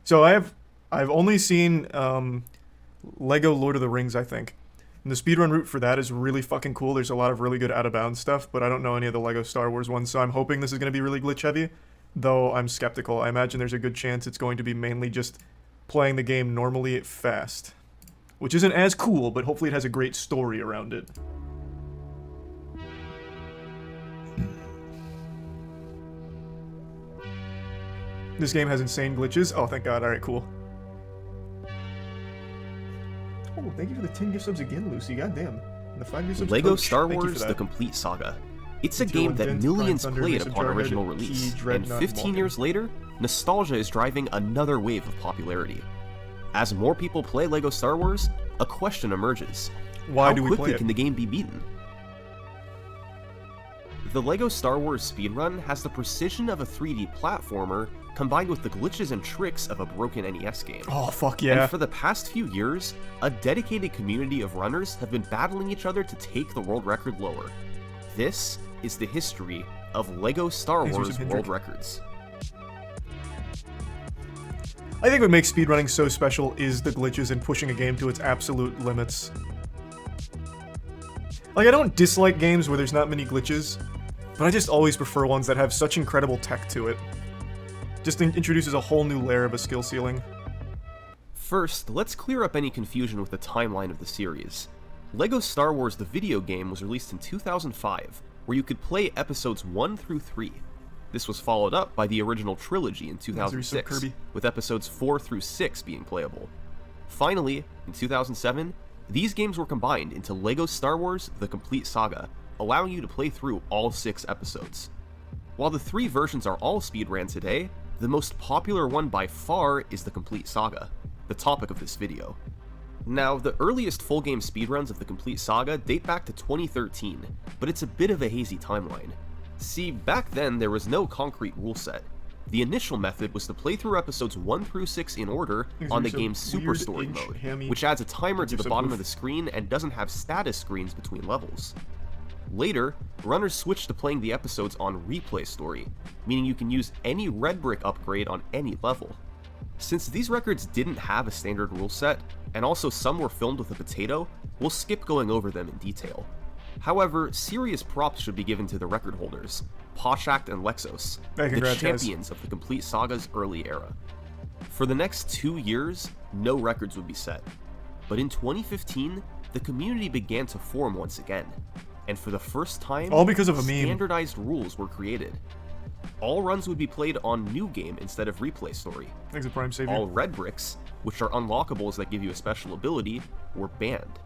So I've only seen Lego Lord of the Rings, I think. And the speedrun route for that is really fucking cool. There's a lot of really good out of bounds stuff, but I don't know any of the Lego Star Wars ones, so I'm hoping this is going to be really glitch heavy, though I'm skeptical. I imagine there's a good chance it's going to be mainly just playing the game normally fast, which isn't as cool, but hopefully it has a great story around it. This game has insane glitches. Oh, thank God. Alright, cool. Oh, thank you for the 10 gift subs again, Lucy. Goddamn. And the 5 gift subs. Lego Coach. Star Thank you Wars: for The that. Complete Saga. It's a Until game that Invent, millions Prime Thunder, played Mason upon Jarhead, original Key, release, Dreadnought, and 15 Vulcan. years later, nostalgia is driving another wave of popularity. As more people play Lego Star Wars, a question emerges. Why How do we quickly play it? can the game be beaten? The Lego Star Wars speedrun has the precision of a 3D platformer combined with the glitches and tricks of a broken NES game. Oh, fuck yeah. And for the past few years, a dedicated community of runners have been battling each other to take the world record lower. This is the history of Lego Star Thanks, Wars Yusuf world Hendrick. records. I think what makes speedrunning so special is the glitches and pushing a game to its absolute limits. Like, I don't dislike games where there's not many glitches, but I just always prefer ones that have such incredible tech to it. Just introduces a whole new layer of a skill ceiling. First, let's clear up any confusion with the timeline of the series. Lego Star Wars the video game was released in 2005, where you could play episodes 1 through 3. This was followed up by the original trilogy in 2006, Kirby. with episodes 4 through 6 being playable. Finally, in 2007, these games were combined into Lego Star Wars The Complete Saga, allowing you to play through all 6 episodes. While the 3 versions are all speedran today, the most popular one by far is The Complete Saga, the topic of this video. Now, the earliest full game speedruns of The Complete Saga date back to 2013, but it's a bit of a hazy timeline. See, back then there was no concrete rule set. The initial method was to play through episodes 1 through 6 in order on the game's Super Story mode, which adds a timer to the bottom of the screen and doesn't have status screens between levels. Later, runners switched to playing the episodes on Replay Story, meaning you can use any red brick upgrade on any level. Since these records didn't have a standard rule set, and also some were filmed with a potato, we'll skip going over them in detail. However, serious props should be given to the record holders, Poshakt and Lexos, Hey, the congrats, guys. champions of the Complete Saga's early era. For the next 2 years, no records would be set. But in 2015, the community began to form once again, and for the first time, All because of a meme. standardized rules were created. All runs would be played on New Game instead of Replay Story. Thanks to Prime Savior. All red bricks, which are unlockables that give you a special ability, were banned.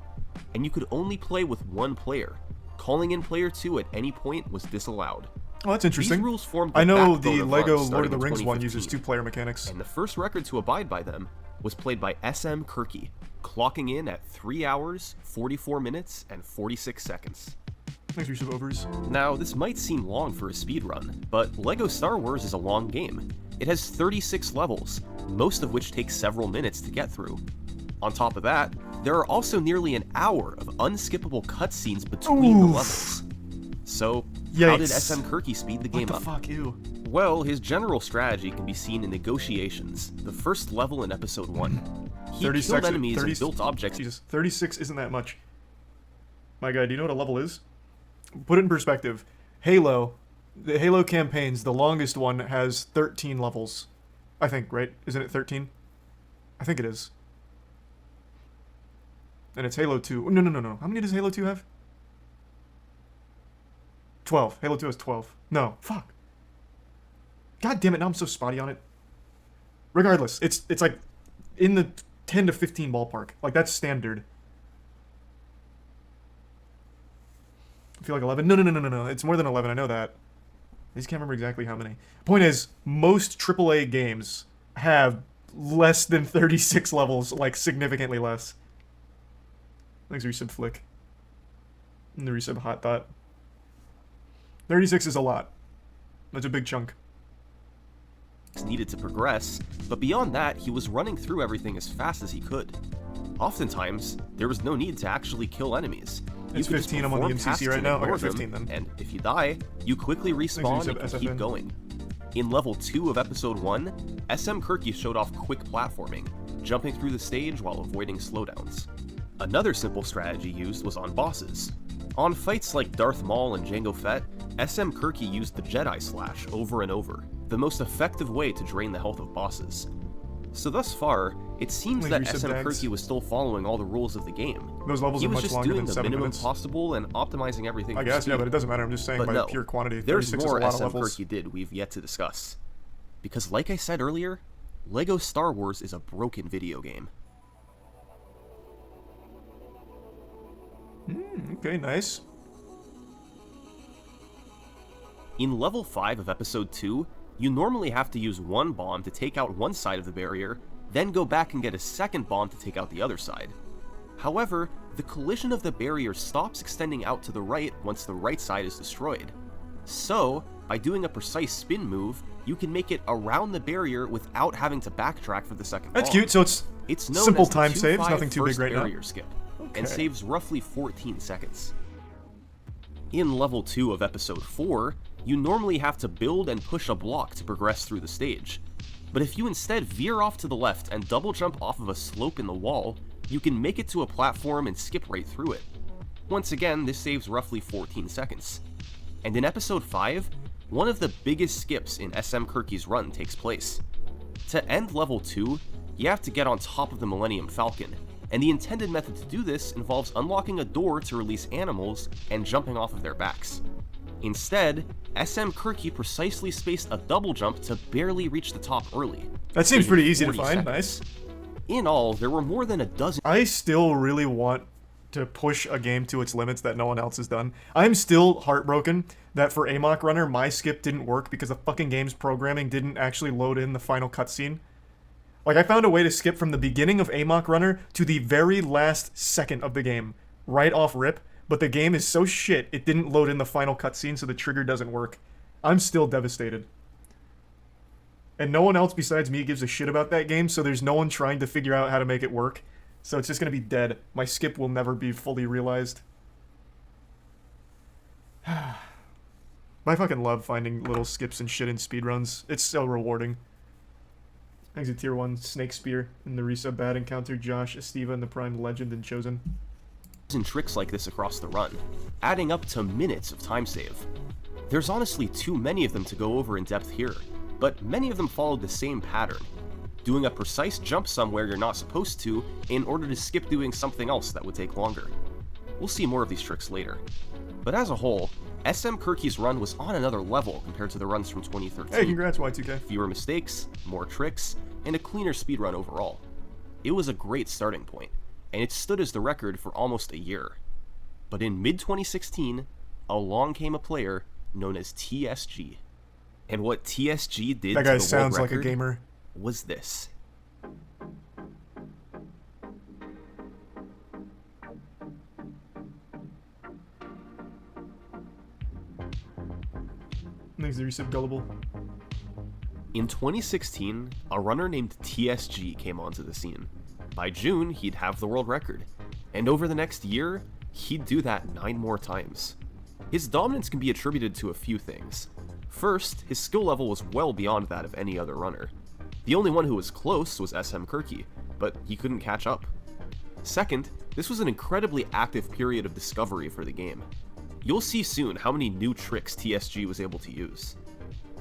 And you could only play with one player. Calling in player 2 at any point was disallowed. Oh, that's interesting. These rules formed the I know backbone the of Lego runs Lord of starting the in Rings one uses 2015. 2-player mechanics. And the first record to abide by them was played by Moistcr1tikal, clocking in at 3 hours, 44 minutes, and 46 seconds. Thanks for your overs. Now, this might seem long for a speedrun, but LEGO Star Wars is a long game. It has 36 levels, most of which take several minutes to get through. On top of that, there are also nearly an hour of unskippable cutscenes between the Oof. levels. So, how did Yikes. Moistcr1tikal speed the game What the up? fuck, ew. Well, his general strategy can be seen in Negotiations, the first level in Episode 1. He 30 killed seconds. enemies 30, and built objects. Jesus, 36 isn't that much. My guy, do you know what a level is? Put it in perspective. Halo, the Halo campaigns, the longest one has 13 levels. I think, right? Isn't it 13? I think it is. And it's Halo 2. No. How many does Halo 2 have? 12. Halo 2 has 12. No. Fuck. God damn it, now I'm so spotty on it. Regardless, it's like in the 10 to 15 ballpark. Like, that's standard. I feel like 11. No. It's more than 11. I know that. I just can't remember exactly how many. Point is, most AAA games have less than 36 levels, like significantly less. Thanks, resub Flick. And the resub Hot Dot. 36 is a lot. That's a big chunk. Needed to progress, but beyond that, he was running through everything as fast as he could. Oftentimes, there was no need to actually kill enemies. It's could just 15, I'm on the perform MCC tasks right and now. I got ignore them, 15 then. And if you die, you quickly respawn Thanks, and can SFN. keep going. In level 2 of episode 1, SM Kirky showed off quick platforming, jumping through the stage while avoiding slowdowns. Another simple strategy used was on bosses. On fights like Darth Maul and Jango Fett, SM Kirky used the Jedi Slash over and over, the most effective way to drain the health of bosses. So thus far, it seems that SM Kirky was still following all the rules of the game. Those levels He are was much just longer doing than the 7 minimum minutes. possible and optimizing everything I for guess, speed. yeah, but it doesn't matter. I'm just saying But by no, pure quantity. there's 36 is a more lot SM of levels. Kirky did we've yet to discuss. Because like I said earlier, LEGO Star Wars is a broken video game. Okay, nice. In level 5 of episode 2, you normally have to use one bomb to take out one side of the barrier, then go back and get a second bomb to take out the other side. However, the collision of the barrier stops extending out to the right once the right side is destroyed. So, by doing a precise spin move, you can make it around the barrier without having to backtrack for the second That's bomb. cute. So it's known simple as the time saves, 2-5 nothing too big first right now. barrier skip, Okay. and saves roughly 14 seconds. In level 2 of episode 4, you normally have to build and push a block to progress through the stage. But if you instead veer off to the left and double jump off of a slope in the wall, you can make it to a platform and skip right through it. Once again, this saves roughly 14 seconds. And in episode 5, one of the biggest skips in SM Kirky's run takes place. To end level 2, you have to get on top of the Millennium Falcon, and the intended method to do this involves unlocking a door to release animals and jumping off of their backs. Instead, SM Kirky precisely spaced a double jump to barely reach the top early. That seems saving pretty easy to 40 find. seconds. Nice. In all, there were more than a dozen I still really want to push a game to its limits that no one else has done. I'm still heartbroken that for Amok Runner, my skip didn't work because the fucking game's programming didn't actually load in the final cutscene. Like, I found a way to skip from the beginning of Amok Runner to the very last second of the game, right off rip, but the game is so shit, it didn't load in the final cutscene, so the trigger doesn't work. I'm still devastated. And no one else besides me gives a shit about that game, so there's no one trying to figure out how to make it work. So it's just gonna be dead. My skip will never be fully realized. I fucking love finding little skips and shit in speedruns. It's so rewarding. Thanks to Tier 1 Snake Spear in the resub bad encounter, Josh, Estiva, and the Prime Legend and Chosen. and tricks like this across the run, adding up to minutes of time save. There's honestly too many of them to go over in depth here, but many of them followed the same pattern, doing a precise jump somewhere you're not supposed to in order to skip doing something else that would take longer. We'll see more of these tricks later. But as a whole, SM Kirky's run was on another level compared to the runs from 2013. Hey, congrats, Y2K. Fewer mistakes, more tricks, and a cleaner speedrun overall. It was a great starting point, and it stood as the record for almost a year. But in mid-2016, along came a player known as TSG. And what TSG did That to guy the sounds world like a record gamer. was this. Thanks to Resub Gullible. In 2016, a runner named TSG came onto the scene. By June, he'd have the world record. And over the next year, he'd do that 9 more times. His dominance can be attributed to a few things. First, his skill level was well beyond that of any other runner. The only one who was close was SM Kirky, but he couldn't catch up. Second, this was an incredibly active period of discovery for the game. You'll see soon how many new tricks TSG was able to use.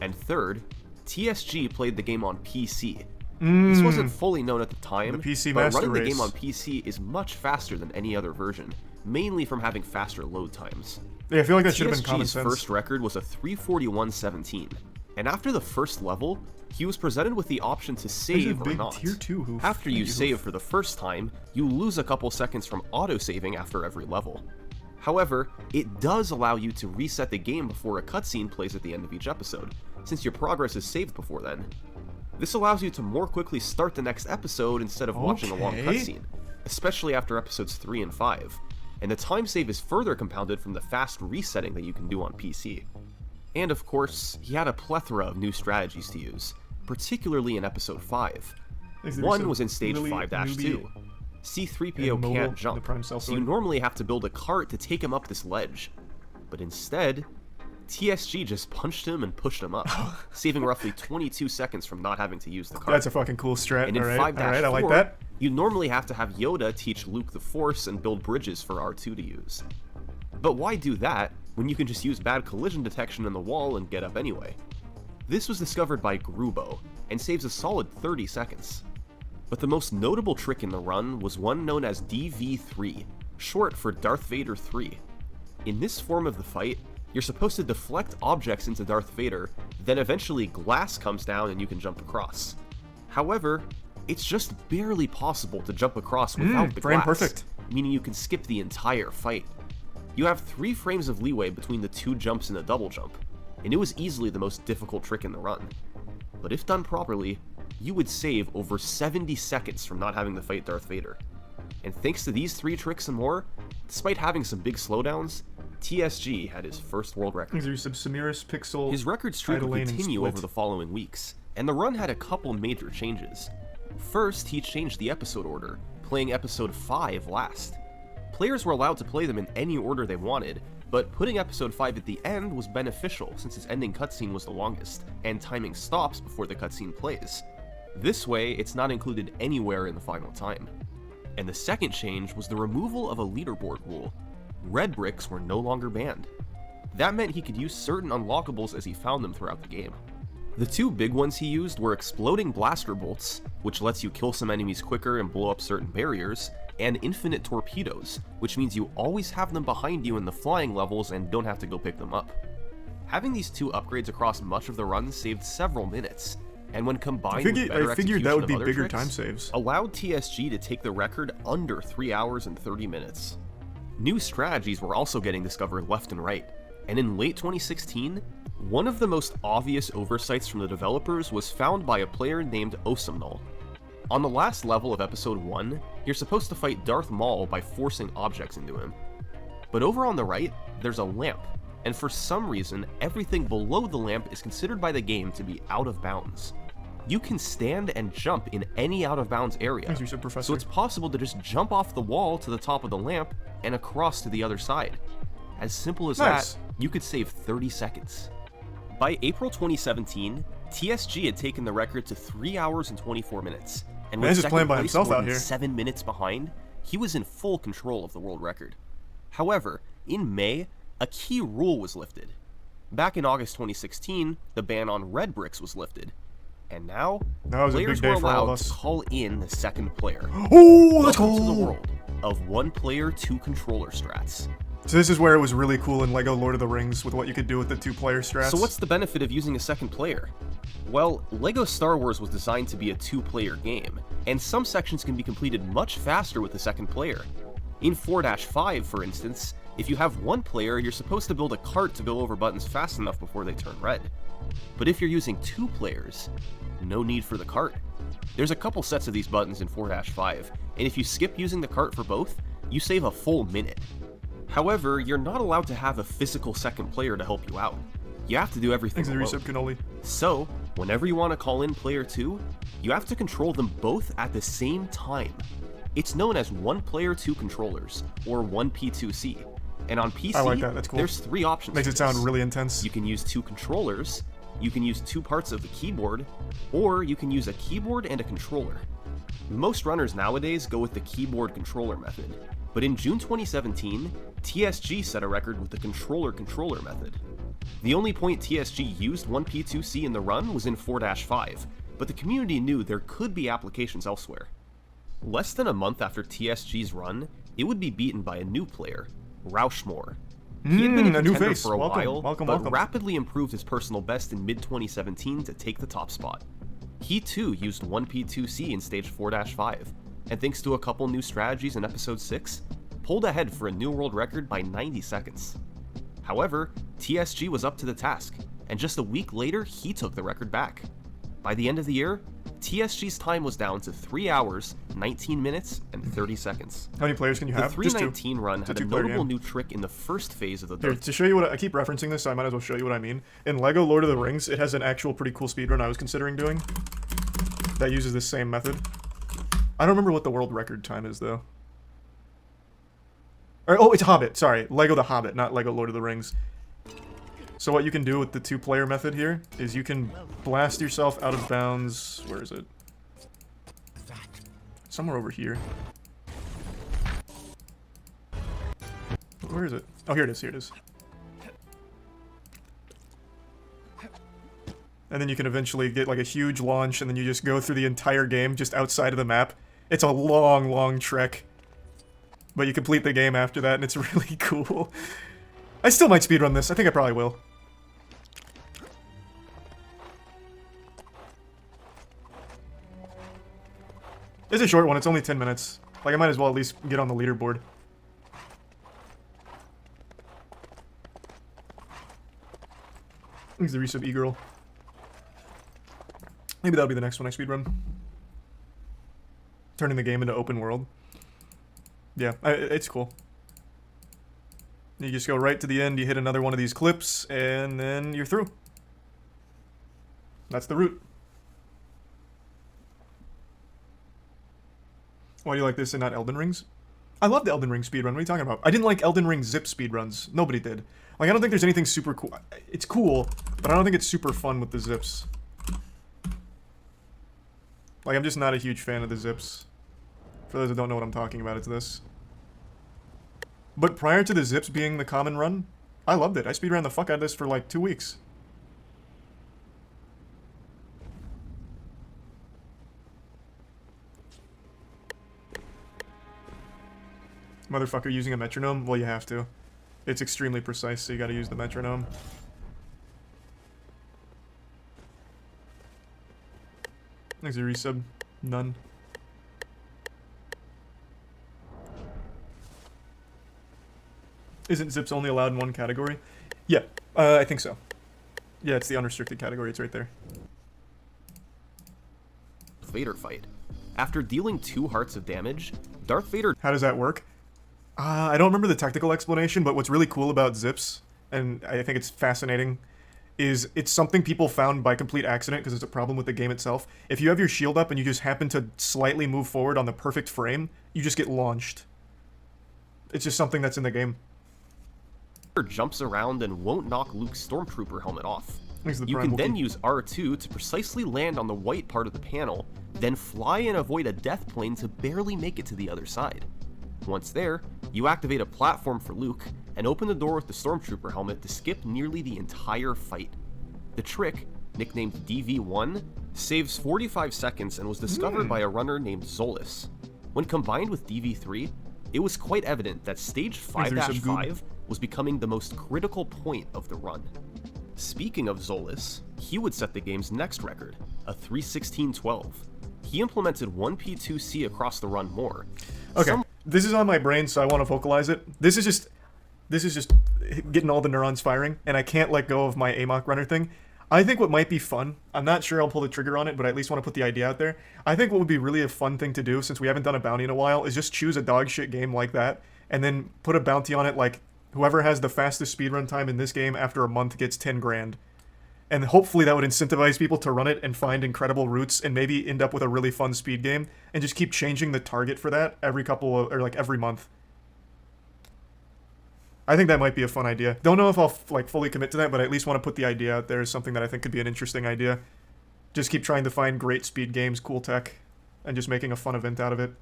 And third, TSG played the game on PC. This wasn't fully known at the time, The PC but Master running the Race. game on PC is much faster than any other version, mainly from having faster load times. Yeah, I feel like that should have been common TSG's sense. first record was a 341.17, and after the first level, he was presented with the option to There's a save or big not. Tier 2 hoof. After you Thank save hoof. for the first time, you lose a couple seconds from auto-saving after every level. However, it does allow you to reset the game before a cutscene plays at the end of each episode, since your progress is saved before then. This allows you to more quickly start the next episode instead of watching a long Okay. cutscene, especially after episodes 3 and 5, and the time save is further compounded from the fast resetting that you can do on PC. And of course, he had a plethora of new strategies to use, particularly in episode 5. Thanks to One Resub was in stage Lily 5-2. Newbie C-3PO and Mobile, can't the jump, Prime Cell so you Sword. normally have to build a cart to take him up this ledge. But instead, TSG just punched him and pushed him up, saving roughly 22 seconds from not having to use the cart. That's a fucking cool strat. And in Alright, 5-4, I like that. you normally have to have Yoda teach Luke the Force and build bridges for R2 to use. But why do that when you can just use bad collision detection in the wall and get up anyway? This was discovered by Grubo, and saves a solid 30 seconds. But the most notable trick in the run was one known as DV3, short for Darth Vader 3. In this form of the fight, you're supposed to deflect objects into Darth Vader, then eventually glass comes down and you can jump across. However, it's just barely possible to jump across without the frame glass, perfect. meaning you can skip the entire fight. You have 3 frames of leeway between the 2 jumps and a double jump, and it was easily the most difficult trick in the run. But if done properly, you would save over 70 seconds from not having to fight Darth Vader. And thanks to these 3 tricks and more, despite having some big slowdowns, TSG had his first world record. Samiris Pixel. His record streak would Idolane and continue Split. over the following weeks, and the run had a couple major changes. First, he changed the episode order, playing episode 5 last. Players were allowed to play them in any order they wanted, but putting episode 5 at the end was beneficial since its ending cutscene was the longest, and timing stops before the cutscene plays. This way, it's not included anywhere in the final time. And the second change was the removal of a leaderboard rule. Red bricks were no longer banned. That meant he could use certain unlockables as he found them throughout the game. The 2 big ones he used were exploding blaster bolts, which lets you kill some enemies quicker and blow up certain barriers, and infinite torpedoes, which means you always have them behind you in the flying levels and don't have to go pick them up. Having these 2 upgrades across much of the run saved several minutes, and when combined with better I figured that would be execution of other bigger tricks, time saves. allowed TSG to take the record under 3 hours and 30 minutes. New strategies were also getting discovered left and right, and in late 2016, one of the most obvious oversights from the developers was found by a player named Osamnol. On the last level of episode 1, you're supposed to fight Darth Maul by forcing objects into him. But over on the right, there's a lamp, and for some reason, everything below the lamp is considered by the game to be out of bounds. You can stand and jump in any out of bounds area, As you said, Professor. so it's possible to just jump off the wall to the top of the lamp and across to the other side. As simple as Nice. that, you could save 30 seconds. By April 2017, TSG had taken the record to 3 hours and 24 minutes, and with Man's just second playing by place himself more out than here. 7 minutes behind, he was in full control of the world record. However, in May, a key rule was lifted. Back in August 2016, the ban on red bricks was lifted. And now, That was a players big were day for all of allowed us. to call in the second player. Oh, let's Welcome to the go! world of 1 player, 2 controller strats. So this is where it was really cool in LEGO Lord of the Rings with what you could do with the 2-player strats. So what's the benefit of using a second player? Well, LEGO Star Wars was designed to be a 2-player game, and some sections can be completed much faster with the second player. In 4-5, for instance, if you have 1 player, you're supposed to build a cart to go over buttons fast enough before they turn red. But if you're using 2 players, no need for the cart. There's a couple sets of these buttons in 4-5, and if you skip using the cart for both, you save a full minute. However, you're not allowed to have a physical second player to help you out. You have to do everything Thanks to the alone. resub cannoli. So, whenever you want to call in player 2, you have to control them both at the same time. It's known as 1 player 2 controllers, or 1P2C. And on PC, I like that, that's cool. there's 3 options. Makes for it sound this. really intense. You can use 2 controllers, you can use 2 parts of the keyboard, or you can use a keyboard and a controller. Most runners nowadays go with the keyboard controller method, but in June 2017, TSG set a record with the controller method. The only point TSG used 1P2C in the run was in 4-5, but the community knew there could be applications elsewhere. Less than a month after TSG's run, it would be beaten by a new player, Rauschmore. He had been a a new contender face. for a Welcome, while, welcome, but welcome. rapidly improved his personal best in mid-2017 to take the top spot. He too used 1P2C in stage 4-5, and thanks to a couple new strategies in episode 6, pulled ahead for a new world record by 90 seconds. However, TSG was up to the task, and just a week later he took the record back. By the end of the year, TSG's time was down to 3 hours, 19 minutes, and 30 seconds. How many players can you The have? Just 2. 319 run It's a had a 2-player notable game. new trick in the first phase of the Here, to show you what I keep referencing this, so I might as well show you what I mean. In LEGO Lord of the Rings, it has an actual pretty cool speedrun I was considering doing that uses this same method. I don't remember what the world record time is, though. Oh, it's Hobbit. Sorry. LEGO the Hobbit, not LEGO Lord of the Rings. So what you can do with the 2-player method here is you can blast yourself out of bounds. Where is it? Somewhere over here. Where is it? Oh, here it is, here it is. And then you can eventually get like a huge launch, and then you just go through the entire game just outside of the map. It's a long, long trek. But you complete the game after that, and it's really cool. I still might speedrun this. I think I probably will. It's a short one. It's only 10 minutes. Like, I might as well at least get on the leaderboard. Here's the resub E-Girl. Maybe that'll be the next one I speedrun. Turning the game into open world. Yeah, it's cool. You just go right to the end, you hit another one of these clips, and then you're through. That's the route. Why do you like this and not Elden Rings? I love the Elden Ring speedrun. What are you talking about? I didn't like Elden Ring zip speedruns. Nobody did. Like, I don't think there's anything super cool. It's cool, but I don't think it's super fun with the zips. Like, I'm just not a huge fan of the zips. For those that don't know what I'm talking about, it's this. But prior to the zips being the common run, I loved it. I speedran the fuck out of this for like 2 weeks. Motherfucker using a metronome? Well, you have to. It's extremely precise, so you gotta use the metronome. There's a resub. None. Isn't zips only allowed in one category? Yeah, I think so. Yeah, it's the unrestricted category. It's right there. Vader fight. After dealing 2 hearts of damage, Darth Vader... How does that work? I don't remember the technical explanation, but what's really cool about zips, and I think it's fascinating, is it's something people found by complete accident because it's a problem with the game itself. If you have your shield up and you just happen to slightly move forward on the perfect frame, you just get launched. It's just something that's in the game. Jumps around and won't knock Luke's Stormtrooper helmet off. You can then use R2 to precisely land on the white part of the panel, then fly and avoid a death plane to barely make it to the other side. Once there, you activate a platform for Luke, and open the door with the Stormtrooper helmet to skip nearly the entire fight. The trick, nicknamed DV1, saves 45 seconds and was discovered by a runner named Zolas. When combined with DV3, it was quite evident that stage 5-5 was becoming the most critical point of the run. Speaking of Zolas, he would set the game's next record, a 3:16:12. He implemented 1P2C across the run more. Okay, this is on my brain, so I want to vocalize it. This is just getting all the neurons firing, and I can't let go of my AMOC runner thing. I think what might be fun, I'm not sure I'll pull the trigger on it, but I at least want to put the idea out there. I think what would be really a fun thing to do, since we haven't done a bounty in a while, is just choose a dog shit game like that, and then put a bounty on it like, whoever has the fastest speedrun time in this game after a month gets 10 grand. And hopefully that would incentivize people to run it and find incredible routes and maybe end up with a really fun speed game and just keep changing the target for that every every month. I think that might be a fun idea. Don't know if I'll like fully commit to that, but I at least want to put the idea out there as something that I think could be an interesting idea. Just keep trying to find great speed games, cool tech, and just making a fun event out of it.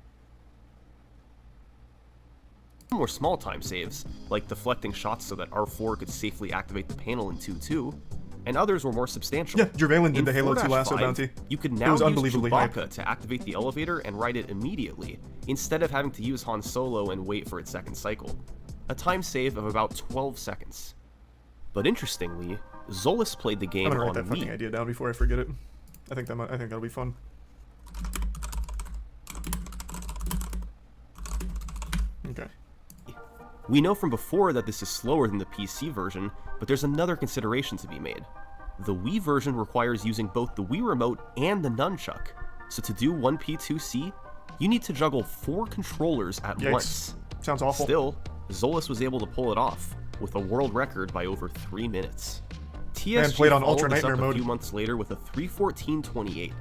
More small time saves, like deflecting shots so that R4 could safely activate the panel in 2-2, and others were more substantial. Yeah, Jervaylin did the Halo 2 lasso bounty. You could now use Chewbacca to activate the elevator and ride it immediately, instead of having to use Han Solo and wait for its second cycle. A time save of about 12 seconds. But interestingly, Zolas played the game on Wii. I'm gonna write that fucking idea down before I forget it. I think that'll be fun. Okay. We know from before that this is slower than the PC version, but there's another consideration to be made. The Wii version requires using both the Wii Remote and the nunchuck, so to do 1P2C, you need to juggle 4 controllers at once. Sounds awful. Still, Zolas was able to pull it off, with a world record by over 3 minutes. TSG played on followed Ultra this up Nightmare a mode. few months later with a 3:14:28.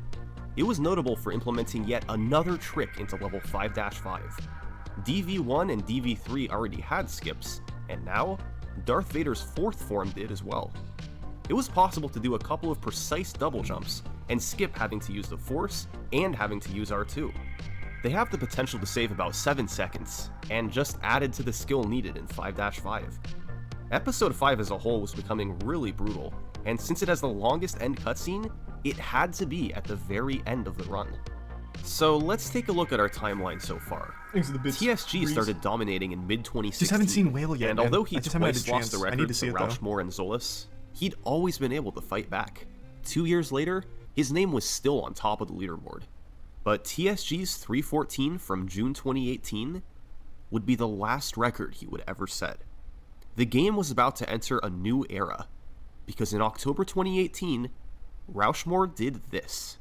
It was notable for implementing yet another trick into level 5-5. DV1 and DV3 already had skips, and now, Darth Vader's fourth form did as well. It was possible to do a couple of precise double jumps and skip having to use the Force and having to use R2. They have the potential to save about 7 seconds, and just added to the skill needed in 5-5. Episode 5 as a whole was becoming really brutal, and since it has the longest end cutscene, it had to be at the very end of the run. So let's take a look at our timeline so far. TSG started dominating in mid-2016, just haven't seen Whale yet, and man. although he I just haven't had twice a lost the chance. I need record to see to it, though. Rauschmore and Zolas, he'd always been able to fight back. 2 years later, his name was still on top of the leaderboard. But TSG's 314 from June 2018 would be the last record he would ever set. The game was about to enter a new era, because in October 2018, Rauschmore did this.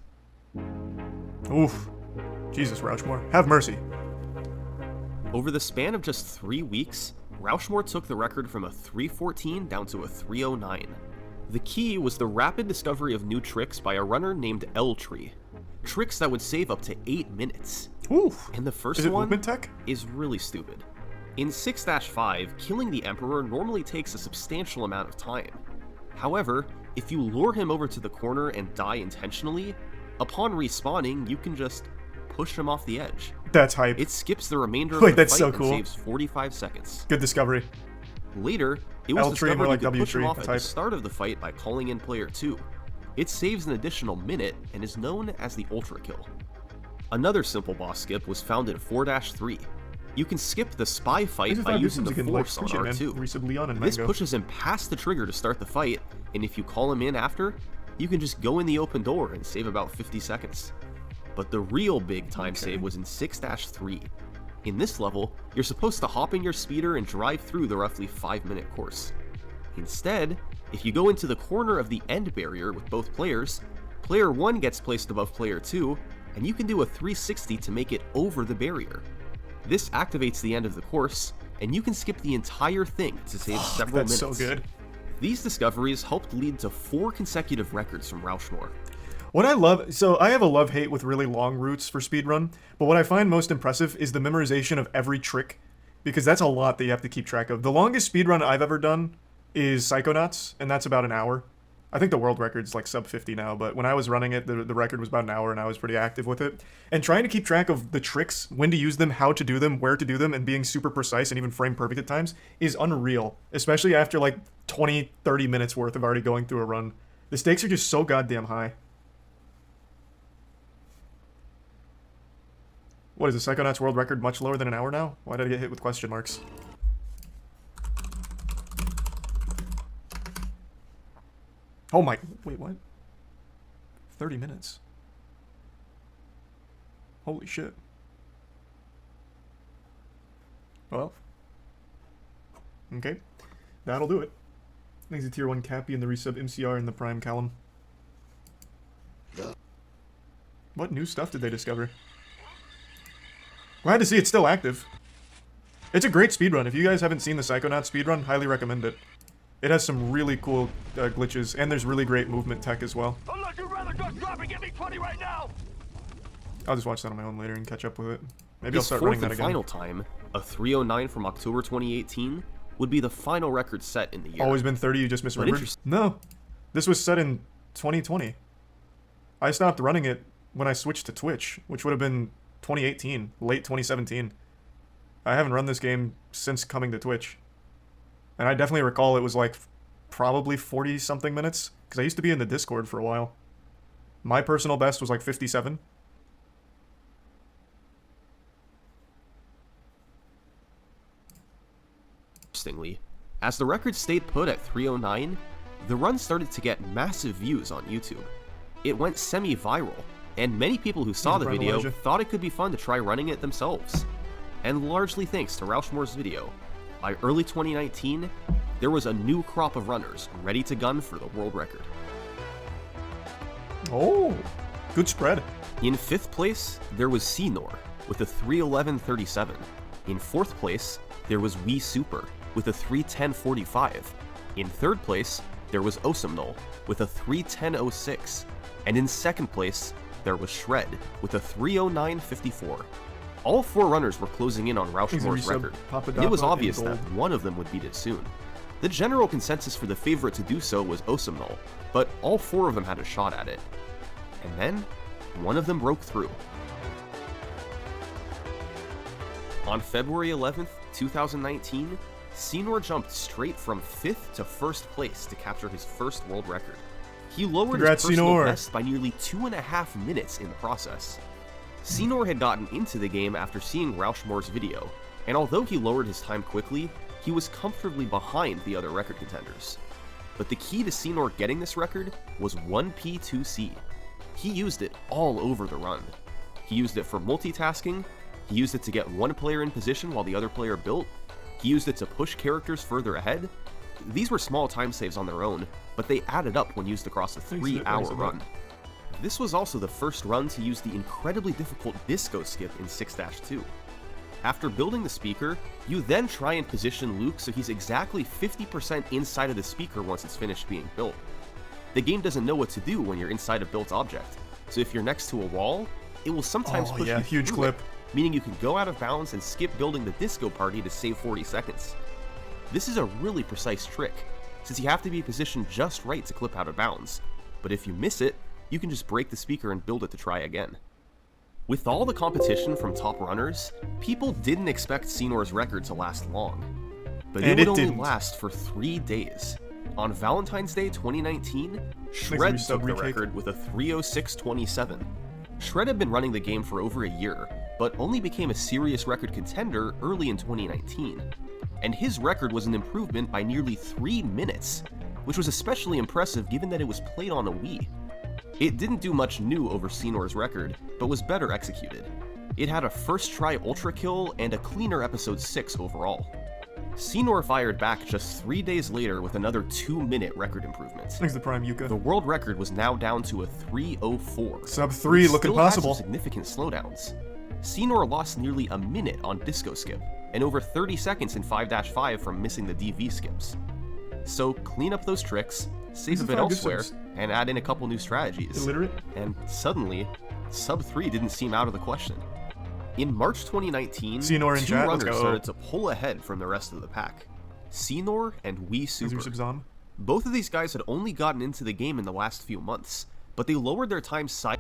Oof. Jesus, Rauschmore. Have mercy. Over the span of just 3 weeks, Rauschmore took the record from a 314 down to a 309. The key was the rapid discovery of new tricks by a runner named L-Tree. Tricks that would save up to 8 minutes. Oof. And the first Is it one movement tech? is really stupid. In 6-5, killing the Emperor normally takes a substantial amount of time. However, if you lure him over to the corner and die intentionally, upon respawning, you can just push him off the edge. That's hype. It skips the remainder of Wait, the that's fight so and cool. saves 45 seconds. Good discovery. Later, it was L-Tree, discovered more you like could push him W-Tree off at the type. start of the fight by calling in player 2. It saves an additional minute and is known as the Ultra Kill. Another simple boss skip was found in 4-3. You can skip the spy fight by using the Force on R2. Resub Leon and This Mango. pushes him past the trigger to start the fight, and if you call him in after, you can just go in the open door and save about 50 seconds. But the real big time save was in 6-3. In this level, you're supposed to hop in your speeder and drive through the roughly 5-minute course. Instead, if you go into the corner of the end barrier with both players, player 1 gets placed above player 2, and you can do a 360 to make it over the barrier. This activates the end of the course, and you can skip the entire thing to save several minutes. That's so good. These discoveries helped lead to 4 consecutive records from Rauschmore. What I love, so I have a love-hate with really long routes for speedrun, but what I find most impressive is the memorization of every trick, because that's a lot that you have to keep track of. The longest speedrun I've ever done is Psychonauts, and that's about an hour. I think the world record's like sub 50 now, but when I was running it, the record was about an hour, and I was pretty active with it. And trying to keep track of the tricks, when to use them, how to do them, where to do them, and being super precise and even frame perfect at times is unreal, especially after like 20, 30 minutes worth of already going through a run. The stakes are just so goddamn high. What is the Psychonauts world record much lower than an hour now? Why did I get hit with question marks? Oh my, wait, what? 30 minutes. Holy shit. Well. Okay. That'll do it. Thanks to Tier 1 Cappy and the resub MCR and the Prime Callum. What new stuff did they discover? Glad to see it's still active. It's a great speedrun. If you guys haven't seen the Psychonauts speedrun, highly recommend it. It has some really cool glitches, and there's really great movement tech as well. Unless you'd rather just drop and give me 20 right now! I'll just watch that on my own later and catch up with it. Maybe I'll His start fourth running that and again. final time, a 309 from October 2018, would be the final record set in the year. Always been 30, you just misremembered? interest- No. This was set in 2020. I stopped running it when I switched to Twitch, which would have been 2018, late 2017. I haven't run this game since coming to Twitch. And I definitely recall it was like probably 40-something minutes, because I used to be in the Discord for a while. My personal best was like 57. Interestingly, as the record stayed put at 309, the run started to get massive views on YouTube. It went semi-viral, and many people who saw the Brian video Elijah. thought it could be fun to try running it themselves. And largely thanks to Rauschmore's video, by early 2019, there was a new crop of runners ready to gun for the world record. Oh, good spread. In 5th place, there was Senor with a 3:11:37. In 4th place, there was Wii Super with a 3:10:45. In 3rd place, there was Osamnol with a 3:10:06. And in 2nd place, there was Shred with a 3:09:54. All 4 runners were closing in on Rauschmore's resub, record, Papa and it was Dappa, obvious and that gold. one of them would beat it soon. The general consensus for the favorite to do so was Osamnol, but all 4 of them had a shot at it. And then, one of them broke through. On February 11th, 2019, Senor jumped straight from 5th to 1st place to capture his first world record. He lowered Congrats, his personal Senor. best by nearly 2.5 minutes in the process. Senor had gotten into the game after seeing Rauschmore's video, and although he lowered his time quickly, he was comfortably behind the other record contenders. But the key to Senor getting this record was 1P2C. He used it all over the run. He used it for multitasking, he used it to get one player in position while the other player built, he used it to push characters further ahead. These were small time saves on their own, but they added up when used across a 3-hour run. This was also the first run to use the incredibly difficult disco skip in 6-2. After building the speaker, you then try and position Luke so he's exactly 50% inside of the speaker once it's finished being built. The game doesn't know what to do when you're inside a built object, so if you're next to a wall, it will sometimes push you huge through clip. it, meaning you can go out of bounds and skip building the disco party to save 40 seconds. This is a really precise trick, since you have to be positioned just right to clip out of bounds, but if you miss it, you can just break the speaker and build it to try again. With all the competition from top runners, people didn't expect Senor's record to last long, but it would only last for 3 days. On Valentine's Day 2019, Shred took the record with a 3:06:27. Shred had been running the game for over a year, but only became a serious record contender early in 2019. And his record was an improvement by nearly 3 minutes, which was especially impressive given that it was played on a Wii. It didn't do much new over Senor's record, but was better executed. It had a first try ultra kill and a cleaner episode 6 overall. Senor fired back just 3 days later with another 2-minute record improvement. Thanks to Prime Yuka. The world record was now down to a 3:04. Sub 3 looking possible. Still had some significant slowdowns. Senor lost nearly a minute on disco skip, and over 30 seconds in 5-5 from missing the DV skips. So clean up those tricks, save a bit elsewhere, and add in a couple new strategies. Illiterate? And suddenly, sub 3 didn't seem out of the question. In March 2019, Senor in 2 chat, let's runners go. started to pull ahead from the rest of the pack. Senor and Wii Super. Both of these guys had only gotten into the game in the last few months, but they lowered their time side.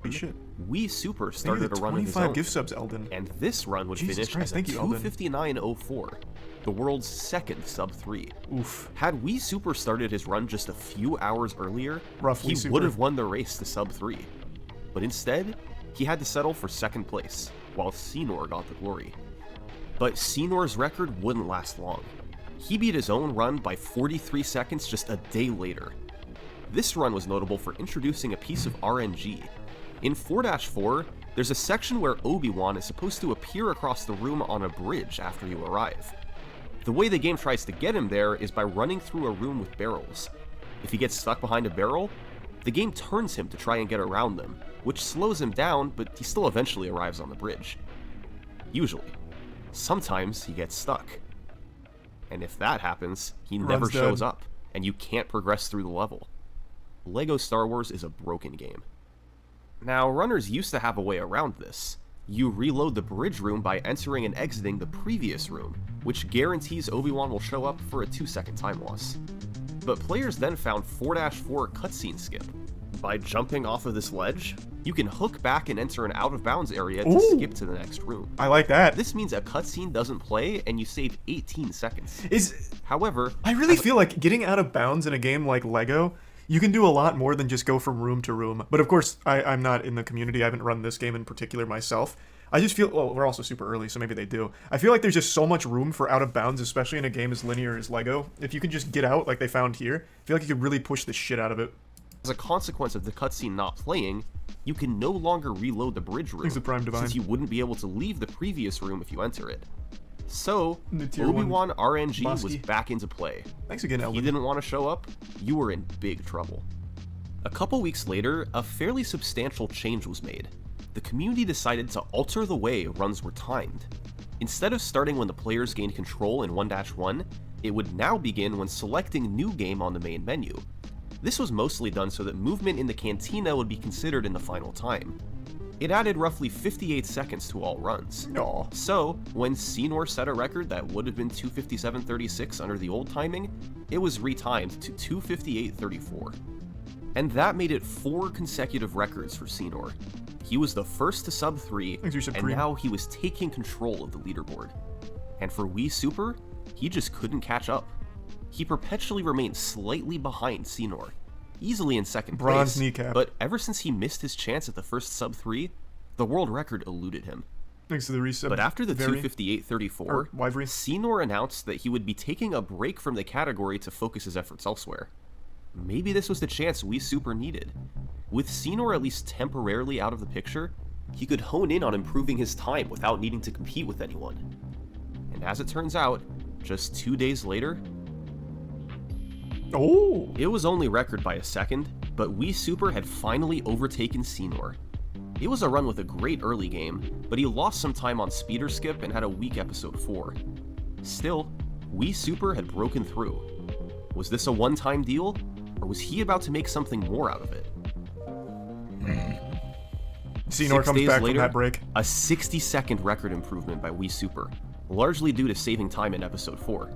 Shit. Wii Super started a run of his 25 own, gift subs, Eldon. and this run would finish Christ, as a thank you, Eldon. 2:59:04, the world's second sub 3. Oof. Had Wii Super started his run just a few hours earlier, Roughly he Super. would have won the race to sub 3. But instead, he had to settle for second place, while Senor got the glory. But Senor's record wouldn't last long. He beat his own run by 43 seconds just a day later. This run was notable for introducing a piece of RNG. In 4-4, there's a section where Obi-Wan is supposed to appear across the room on a bridge after you arrive. The way the game tries to get him there is by running through a room with barrels. If he gets stuck behind a barrel, the game turns him to try and get around them, which slows him down, but he still eventually arrives on the bridge. Usually. Sometimes he gets stuck. And if that happens, he never shows up, and you can't progress through the level. LEGO Star Wars is a broken game. Now, runners used to have a way around this. You reload the bridge room by entering and exiting the previous room, which guarantees Obi-Wan will show up for a 2-second time loss. But players then found 4-4 cutscene skip. By jumping off of this ledge, you can hook back and enter an out-of-bounds area to skip to the next room. I like that. This means a cutscene doesn't play, and you save 18 seconds. However, I really feel like getting out of bounds in a game like LEGO, you can do a lot more than just go from room to room. But of course, I'm not in the community. I haven't run this game in particular myself. I just feel, well, we're also super early, so maybe they do. I feel like there's just so much room for out of bounds, especially in a game as linear as LEGO. If you can just get out like they found here, I feel like you could really push the shit out of it. as a consequence of the cutscene not playing, you can no longer reload the bridge room, since you wouldn't be able to leave the previous room if you enter it. So, Obi-Wan RNG was back into play. Thanks again, Eldon. If you didn't want to show up, you were in big trouble. A couple weeks later, a fairly substantial change was made. The community decided to alter the way runs were timed. Instead of starting when the players gained control in 1-1, it would now begin when selecting New Game on the main menu. This was mostly done so that movement in the cantina would be considered in the final time. It added roughly 58 seconds to all runs. Aw. So, when Senor set a record that would have been 2:57.36 under the old timing, it was retimed to 2:58.34. And that made it 4 consecutive records for Senor. He was the first to sub 3, Thanks, you're and supreme. now he was taking control of the leaderboard. And for Wii Super, he just couldn't catch up. He perpetually remained slightly behind Senor, easily in second Bronze place, kneecap. but ever since he missed his chance at the first sub 3, the world record eluded him. Thanks to the reset. But after the Very- 2:58.34, or Wyvery. Senor announced that he would be taking a break from the category to focus his efforts elsewhere. Maybe this was the chance Wii Super needed. With Senor at least temporarily out of the picture, he could hone in on improving his time without needing to compete with anyone. And as it turns out, just 2 days later, Oh! it was only record by a second, but Wii Super had finally overtaken Senor. It was a run with a great early game, but he lost some time on speeder skip and had a weak episode 4. Still, Wii Super had broken through. Was this a one-time deal, or was he about to make something more out of it? Senor 6 comes days back later, from that break. a 60-second record improvement by Wii Super, largely due to saving time in episode 4.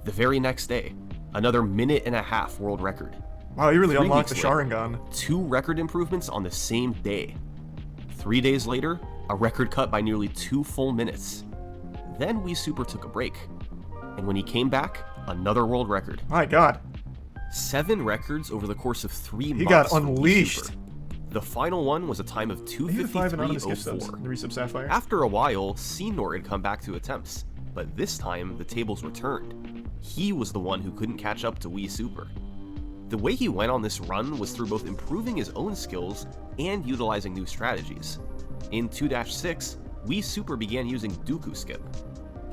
The very next day, another minute and a half world record. Wow, he really 3 unlocked the weeks later, Sharingan. 2 record improvements on the same day. 3 days later, a record cut by nearly 2 full minutes. Then Wii Super took a break. And when he came back, another world record. My god. 7 records over the course of 3 months. He got for Wii unleashed. Super. The final one was a time of He had 5 anonymous gift subs. 2:53.04. The resub Sapphire. After a while, Senor had come back to attempts, but this time the tables were turned. He was the one who couldn't catch up to Wii Super. The way he went on this run was through both improving his own skills and utilizing new strategies. In 2-6, Wii Super began using Dooku Skip.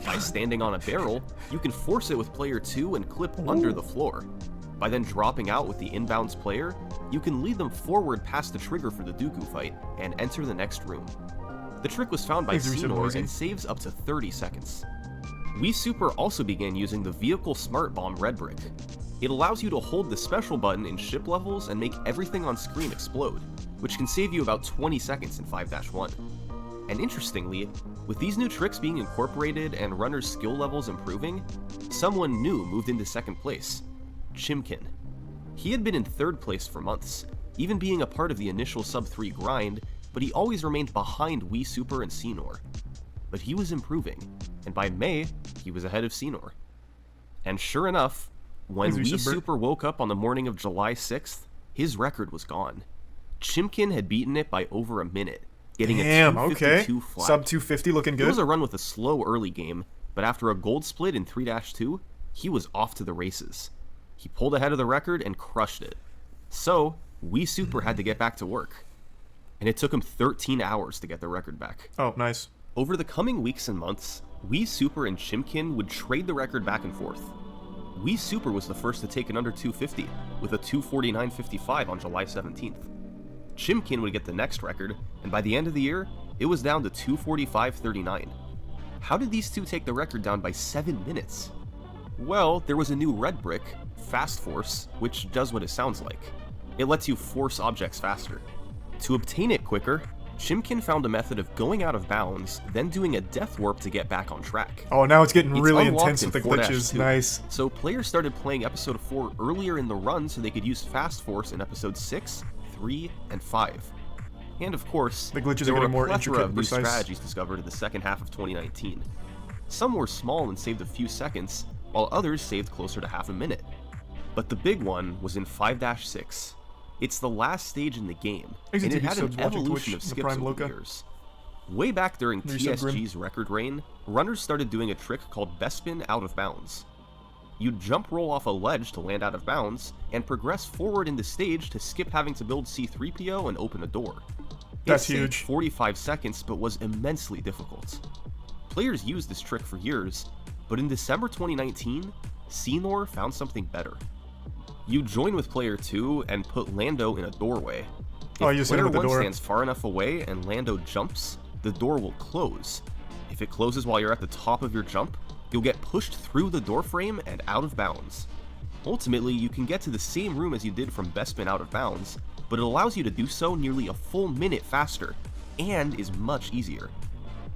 By standing on a barrel, you can force it with player 2 and clip under the floor. By then dropping out with the inbounds player, you can lead them forward past the trigger for the Dooku fight and enter the next room. The trick was found by Thanks, Reset Senor Noisy. and saves up to 30 seconds. Wii Super also began using the Vehicle Smart Bomb Red Brick. It allows you to hold the special button in ship levels and make everything on screen explode, which can save you about 20 seconds in 5-1. And interestingly, with these new tricks being incorporated and runners' skill levels improving, someone new moved into second place, Chimkin. He had been in third place for months, even being a part of the initial sub 3 grind, but he always remained behind Wii Super and Senor. But he was improving, and by May, he was ahead of Senor. And sure enough, when Thanks, Wii Reset Bert. Super woke up on the morning of July 6th, his record was gone. Chimkin had beaten it by over a minute, getting Damn, a okay. 252 flat. Sub 250 looking It good. was a run with a slow early game, but after a gold split in 3-2, he was off to the races. He pulled ahead of the record and crushed it. So, Wii Super had to get back to work. And it took him 13 hours to get the record back. Oh, nice. Over the coming weeks and months, Wii Super and Chimkin would trade the record back and forth. Wii Super was the first to take it under 250, with a 249.55 on July 17th. Chimkin would get the next record, and by the end of the year, it was down to 245.39. How did these two take the record down by 7 minutes? Well, there was a new red brick, Fast Force, which does what it sounds like. It lets you force objects faster. To obtain it quicker, Chimkin found a method of going out of bounds, then doing a death warp to get back on track. Oh, now it's getting It's really unlocked intense in with the 4-2. glitches. Nice. So players started playing episode 4 earlier in the run so they could use Fast Force in episode 6, 3, and 5. And of course, The glitches are there were getting a more plethora intricate of and new precise. strategies discovered in the second half of 2019. Some were small and saved a few seconds, while others saved closer to half a minute. But the big one was in 5-6. It's the last stage in the game, Thanks and to it TV had subs an watching evolution Twitch, of the skips Prime over Loca. the years. Way back during Resub Grim. TSG's record reign, runners started doing a trick called Bespin out of bounds. You'd jump roll off a ledge to land out of bounds, and progress forward in the stage to skip having to build C-3PO and open a door. That's It saved huge. 45 seconds, but was immensely difficult. Players used this trick for years, but in December 2019, Senor found something better. You join with player 2 and put Lando in a doorway. If Oh, you just hit player him with the 1 door. stands far enough away and Lando jumps, the door will close. If it closes while you're at the top of your jump, you'll get pushed through the door frame and out of bounds. Ultimately, you can get to the same room as you did from Bespin out of bounds, but it allows you to do so nearly a full minute faster, and is much easier.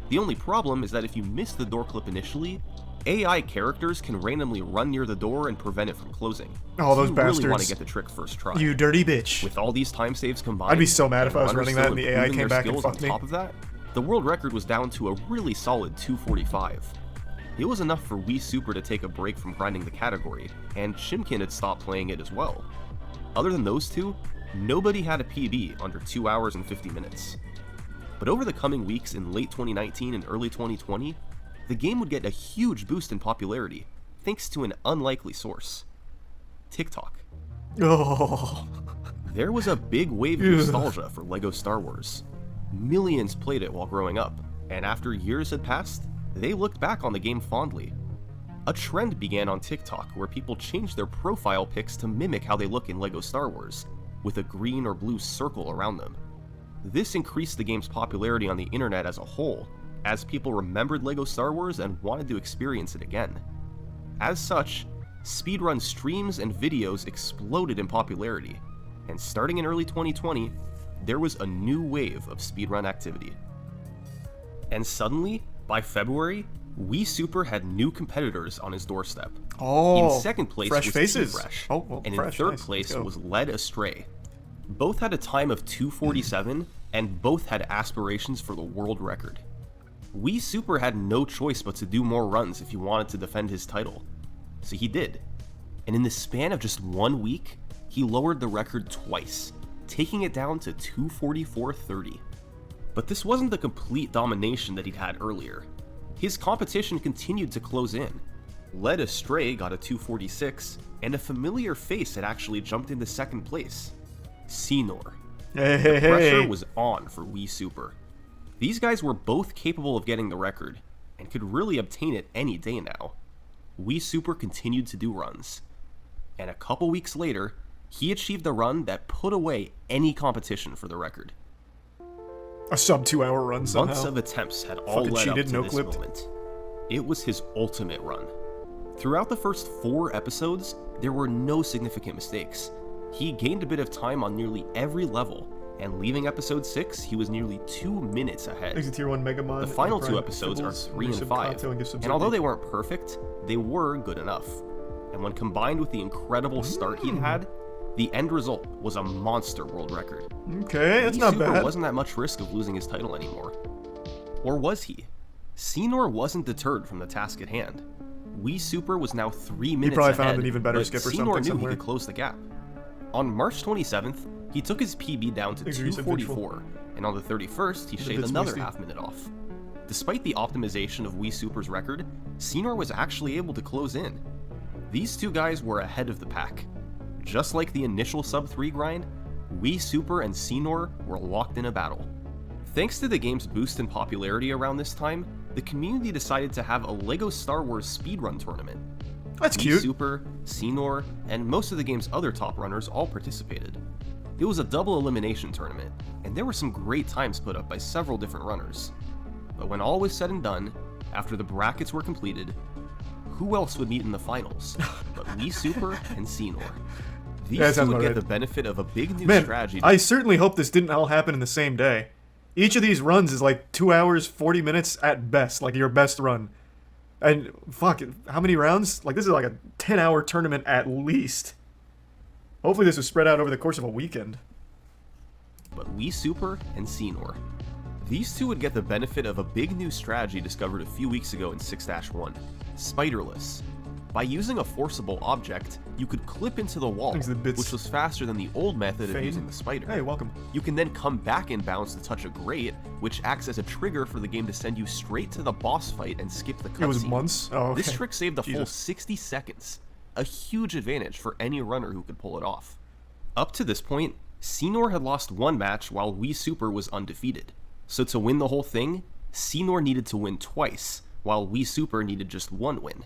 The only problem is that if you miss the door clip initially, AI characters can randomly run near the door and prevent it from closing. Oh, those you bastards. really want to get the trick first try. You dirty bitch. With all these time saves combined, I'd be so mad if I was runners running that still and the AI improving came their back and skills fucked on me. top of that, the world record was down to a really solid 245. It was enough for Wii Super to take a break from grinding the category, and Shimkin had stopped playing it as well. Other than those two, nobody had a PB under 2 hours and 50 minutes. But over the coming weeks in late 2019 and early 2020, the game would get a huge boost in popularity, thanks to an unlikely source: TikTok. Oh. There was a big wave of Ugh. nostalgia for LEGO Star Wars. Millions played it while growing up, and after years had passed, they looked back on the game fondly. A trend began on TikTok where people changed their profile pics to mimic how they look in LEGO Star Wars, with a green or blue circle around them. This increased the game's popularity on the internet as a whole, as people remembered LEGO Star Wars and wanted to experience it again. As such, speedrun streams and videos exploded in popularity, and starting in early 2020, there was a new wave of speedrun activity. And suddenly, by February, Wii Super had new competitors on his doorstep. Oh. In second place fresh was faces. Fresh, Oh, well, and fresh, in third nice. place Let's go. was Led Astray. Both had a time of 247, and both had aspirations for the world record. Wii Super had no choice but to do more runs if he wanted to defend his title. So he did. And in the span of just 1 week, he lowered the record twice, taking it down to 244.30. But this wasn't the complete domination that he'd had earlier. His competition continued to close in. Led Astray got a 246, and a familiar face had actually jumped into second place: Senor. Hey. Pressure was on for Wii Super. These guys were both capable of getting the record, and could really obtain it any day now. Wii Super continued to do runs, and a couple weeks later, he achieved a run that put away any competition for the record. A sub 2 hour run somehow. Months of attempts had all Fucking led up cheated, to no this clipped. moment. It was his ultimate run. Throughout the first 4 episodes, there were no significant mistakes. He gained a bit of time on nearly every level, and leaving episode 6, he was nearly 2 minutes ahead. Exit tier 1 Megamon. The final Prime 2 episodes are Fibbles, 3 and resub 5, Kato, gift subs and although update. they weren't perfect, they were good enough. And when combined with the incredible start he'd had, the end result was a monster world record. Okay, that's Wii not Super bad. wasn't at much risk of losing his title anymore. Or was he? Senor wasn't deterred from the task at hand. Wii Super was now 3 minutes probably ahead, found an even better but skip or Senor something knew somewhere. he could close the gap. On March 27th, he took his PB down to Thanks for resub, Visual. 244, and on the 31st, he The shaved bits another wasted. half minute off. Despite the optimization of Wii Super's record, Senor was actually able to close in. These two guys were ahead of the pack. Just like the initial sub 3 grind, Wii Super and Senor were locked in a battle. Thanks to the game's boost in popularity around this time, the community decided to have a LEGO Star Wars speedrun tournament. That's Wii cute. Super, Senor, and most of the game's other top runners all participated. It was a double elimination tournament, and there were some great times put up by several different runners. But when all was said and done, after the brackets were completed, who else would meet in the finals but Wii Super and Senor? These Yeah, that two sounds would about get right. the benefit of a big new Man, strategy. I certainly hope this didn't all happen in the same day. Each of these runs is like 2 hours, 40 minutes at best, like your best run. And fuck, how many rounds? Like this is like a 10-hour tournament at least. Hopefully this was spread out over the course of a weekend. But Wii Super and Senor. These two would get the benefit of a big new strategy discovered a few weeks ago in 6-1, Spiderless. By using a forcible object, you could clip into the wall, Thanks to the bits. which was faster than the old method of Fade. using the spider. Hey, welcome. You can then come back in bounds to touch a grate, which acts as a trigger for the game to send you straight to the boss fight and skip the cutscene. It was months? Oh, okay. This trick saved a full Jesus. 60 seconds, a huge advantage for any runner who could pull it off. Up to this point, Senor had lost 1 match while Wii Super was undefeated. So to win the whole thing, Senor needed to win twice, while Wii Super needed just 1 win.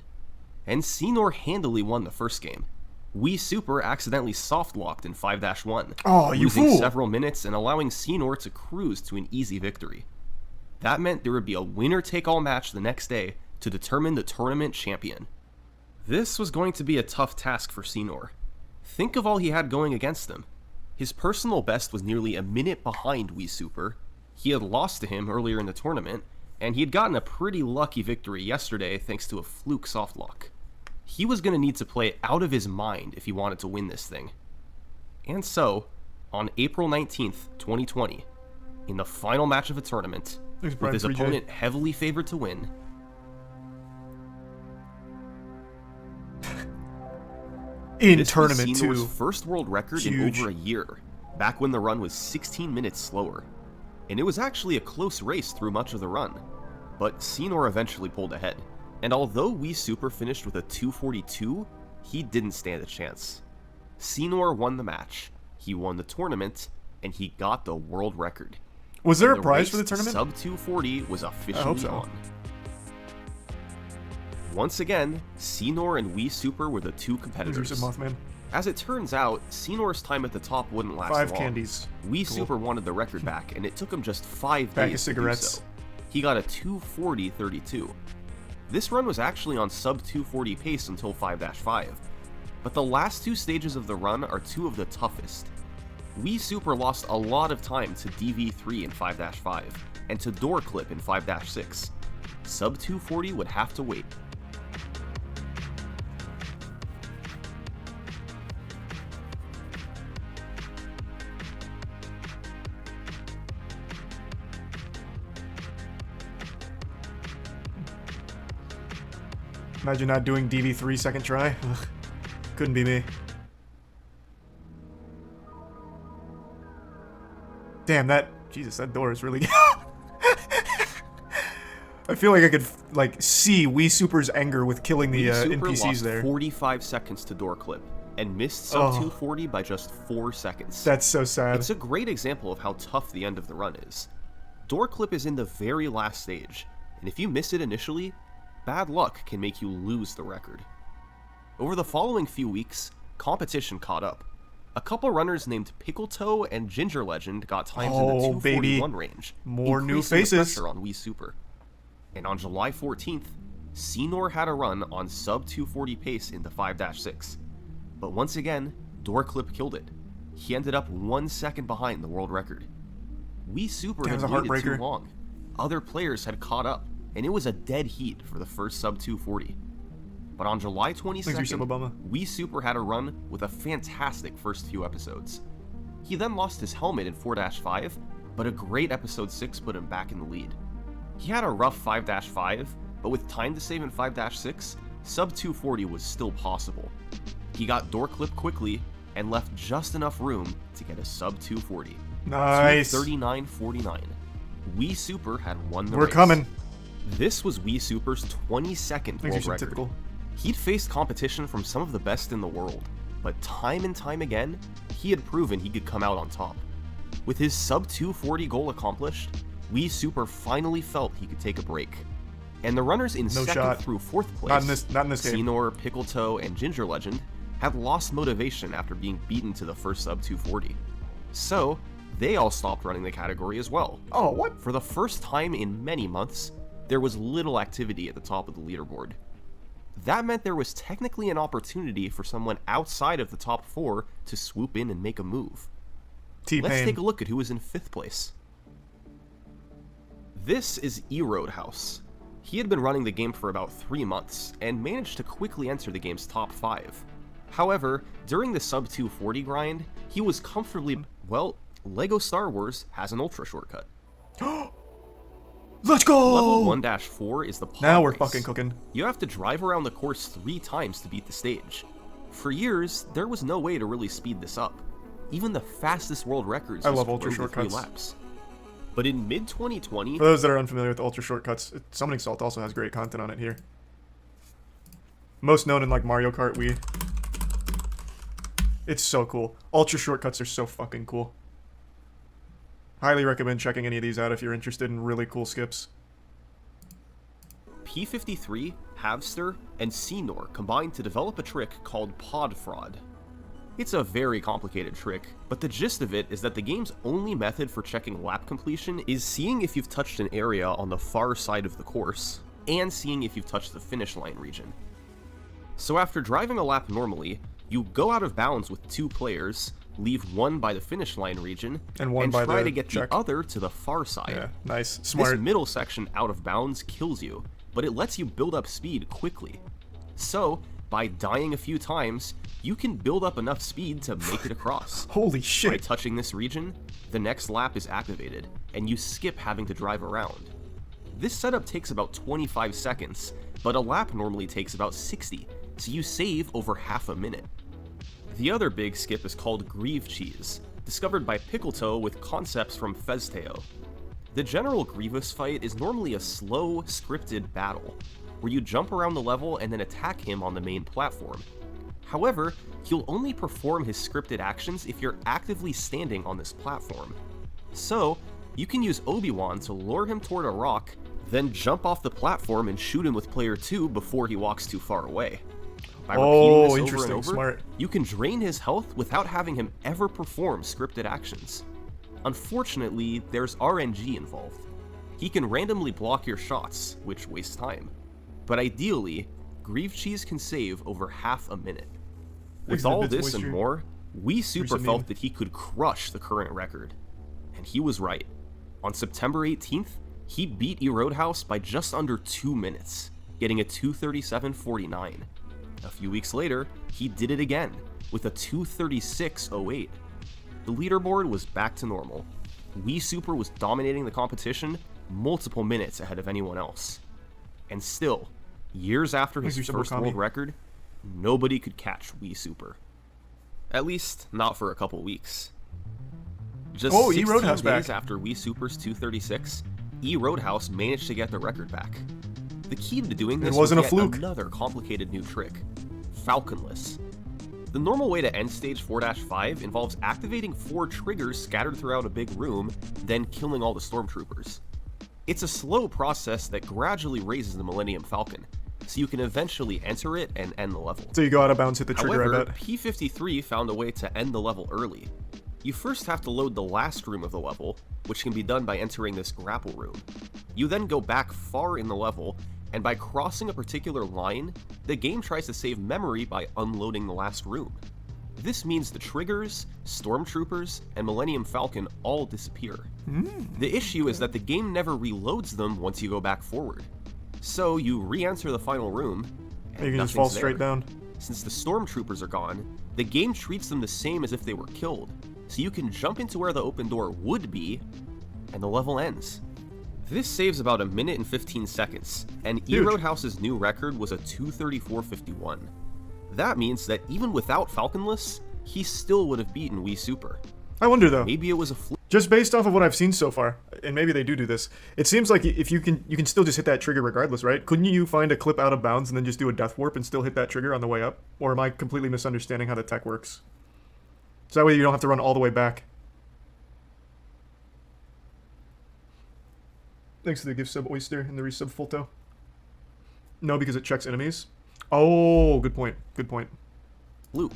And Senor handily won the first game. Wii Super accidentally soft-locked in 5-1, Oh, you losing fool! several minutes and allowing Senor to cruise to an easy victory. That meant there would be a winner-take-all match the next day to determine the tournament champion. This was going to be a tough task for Senor. Think of all he had going against him. His personal best was nearly a minute behind Wii Super. He had lost to him earlier in the tournament, and he had gotten a pretty lucky victory yesterday thanks to a fluke softlock. He was going to need to play out of his mind if he wanted to win this thing. And so, on April 19th, 2020, in the final match of the tournament, with his opponent heavily favored to win, in tournament was too. Seanor's first world record Huge. in over a year, back when the run was 16 minutes slower. And it was actually a close race through much of the run, but Senor eventually pulled ahead. And although Wii Super finished with a 242, he didn't stand a chance. Senor won the match, he won the tournament, and he got the world record. Was there And a prize race for the tournament? Sub 240 was officially hope so. on. Once again, Senor and Wii Super were the two competitors. Mothman. As it turns out, Senor's time at the top wouldn't last 5 long. candies. Wii Cool. Super wanted the record back, and it took him just 5 Pack of days cigarettes. to do so. He got a 240.32. This run was actually on sub 240 pace until 5-5, but the last two stages of the run are two of the toughest. Wii Super lost a lot of time to DV3 in 5-5, and to Door Clip in 5-6. Sub 240 would have to wait. Imagine not doing DV3 second try. Ugh. Couldn't be me. Damn, Jesus, that door is really I feel like I could, like, see Wii Super's anger with killing the Wii Super NPCs lost there. 45 seconds to Door Clip, and missed sub 240 by just 4 seconds. That's so sad. It's a great example of how tough the end of the run is. Door Clip is in the very last stage, and if you miss it initially, bad luck can make you lose the record. Over the following few weeks, competition caught up. A couple runners named Pickle Toe and Ginger Legend got times in the 241 range, More new increasing the faces. pressure on Wii Super. And on July 14th, Senor had a run on sub 240 pace into 5-6. But once again, Door Clip killed it. He ended up 1 second behind the world record. Wii Super had was a waited too heartbreaker. long. Other players had caught up, and it was a dead heat for the first sub 240. But on July 22nd, Obama. Wii Super had a run with a fantastic first few episodes. He then lost his helmet in 4-5, but a great episode 6 put him back in the lead. He had a rough 5-5, but with time to save in 5-6, sub 240 was still possible. He got Door Clip quickly, and left just enough room to get a sub 240. Nice. 239.49. Wii Super had won the We're race. coming. This was Wii Super's 22nd world record. Typical. He'd faced competition from some of the best in the world, but time and time again, he had proven he could come out on top. With his sub 240 goal accomplished, Wii Super finally felt he could take a break. And the runners in second shot. through fourth place, Not in this game. Senor, Pickle Toe, and Ginger Legend, had lost motivation after being beaten to the first sub 240. So, they all stopped running the category as well. Oh, what? For the first time in many months, there was little activity at the top of the leaderboard. That meant there was technically an opportunity for someone outside of the top 4 to swoop in and make a move. T-Pain. Let's take a look at who was in 5th place. This is E-Roadhouse. He had been running the game for about 3 months, and managed to quickly enter the game's top 5. However, during the sub 240 grind, he was comfortably, well, LEGO Star Wars has an ultra shortcut. Let's go! Level 1-4 is the pod Now we're race. fucking cooking. You have to drive around the course 3 times to beat the stage. For years, there was no way to really speed this up. Even the fastest world records I just love ultra rode the 3 shortcuts. laps. But in mid-2020, For those that are unfamiliar with ultra shortcuts, Summoning Salt also has great content on it here. Most known in like Mario Kart Wii. It's so cool. Ultra shortcuts are so fucking cool. Highly recommend checking any of these out if you're interested in really cool skips. P53, Havster, and Senor combined to develop a trick called Pod Fraud. It's a very complicated trick, but the gist of it is that the game's only method for checking lap completion is seeing if you've touched an area on the far side of the course, and seeing if you've touched the finish line region. So after driving a lap normally, you go out of bounds with 2 players, leave one by the finish line region, And one by try the to get check. the other to the far side. Yeah, nice. This Smart. middle section out of bounds kills you, but it lets you build up speed quickly. So, by dying a few times, you can build up enough speed to make it across. Holy By shit. touching this region, the next lap is activated, and you skip having to drive around. This setup takes about 25 seconds, but a lap normally takes about 60, so you save over half a minute. The other big skip is called Grieve Cheese, discovered by Pickletoe with concepts from Fezteo. The general Grievous fight is normally a slow, scripted battle, where you jump around the level and then attack him on the main platform. However, he'll only perform his scripted actions if you're actively standing on this platform. So, you can use Obi-Wan to lure him toward a rock, then jump off the platform and shoot him with player 2 before he walks too far away. By repeating this over and interesting. over, Smart. you can drain his health without having him ever perform scripted actions. Unfortunately, there's RNG involved. He can randomly block your shots, which wastes time. But ideally, Grieve Cheese can save over half a minute. Thanks With to the all bits, this and Moisture. more, Wii Super Recent felt meme. that he could crush the current record. And he was right. On September 18th, he beat Roadhouse by just under 2 minutes, getting a 2:37.49. A few weeks later, he did it again, with a 2:36.08. The leaderboard was back to normal. Wii Super was dominating the competition multiple minutes ahead of anyone else. And still, years after his Thank you, first Sabokami. world record, nobody could catch Wii Super. At least, not for a couple weeks. Just Oh, 16 E-Roadhouse days back. after Wii Super's 2:36, E-Roadhouse managed to get the record back. The key to doing this wasn't a was yet fluke. another complicated new trick: Falconless. The normal way to end stage 4-5 involves activating 4 triggers scattered throughout a big room, then killing all the stormtroopers. It's a slow process that gradually raises the Millennium Falcon, so you can eventually enter it and end the level. So you go out of bounds, hit the trigger, I However, bet. P53 found a way to end the level early. You first have to load the last room of the level, which can be done by entering this grapple room. You then go back far in the level, and by crossing a particular line, the game tries to save memory by unloading the last room. This means the triggers, stormtroopers, and Millennium Falcon all disappear. The issue is that the game never reloads them once you go back forward. So you re-enter the final room, and You can just nothing's fall there. straight down. Since the stormtroopers are gone, the game treats them the same as if they were killed, so you can jump into where the open door would be, and the level ends. This saves about a minute and 15 seconds, and Huge. E-Roadhouse's new record was a 2:34.51. That means that even without Falconless, he still would have beaten Wii Super. I wonder though. Maybe it was a fluke. Just based off of what I've seen so far, and maybe they do this. It seems like if you can still just hit that trigger regardless, right? Couldn't you find a clip out of bounds and then just do a death warp and still hit that trigger on the way up? Or am I completely misunderstanding how the tech works? So that way you don't have to run all the way back. Thanks for the gift sub, Oyster, and the resub Fulto. No, because it checks enemies. Oh, good point. Good point. Luke.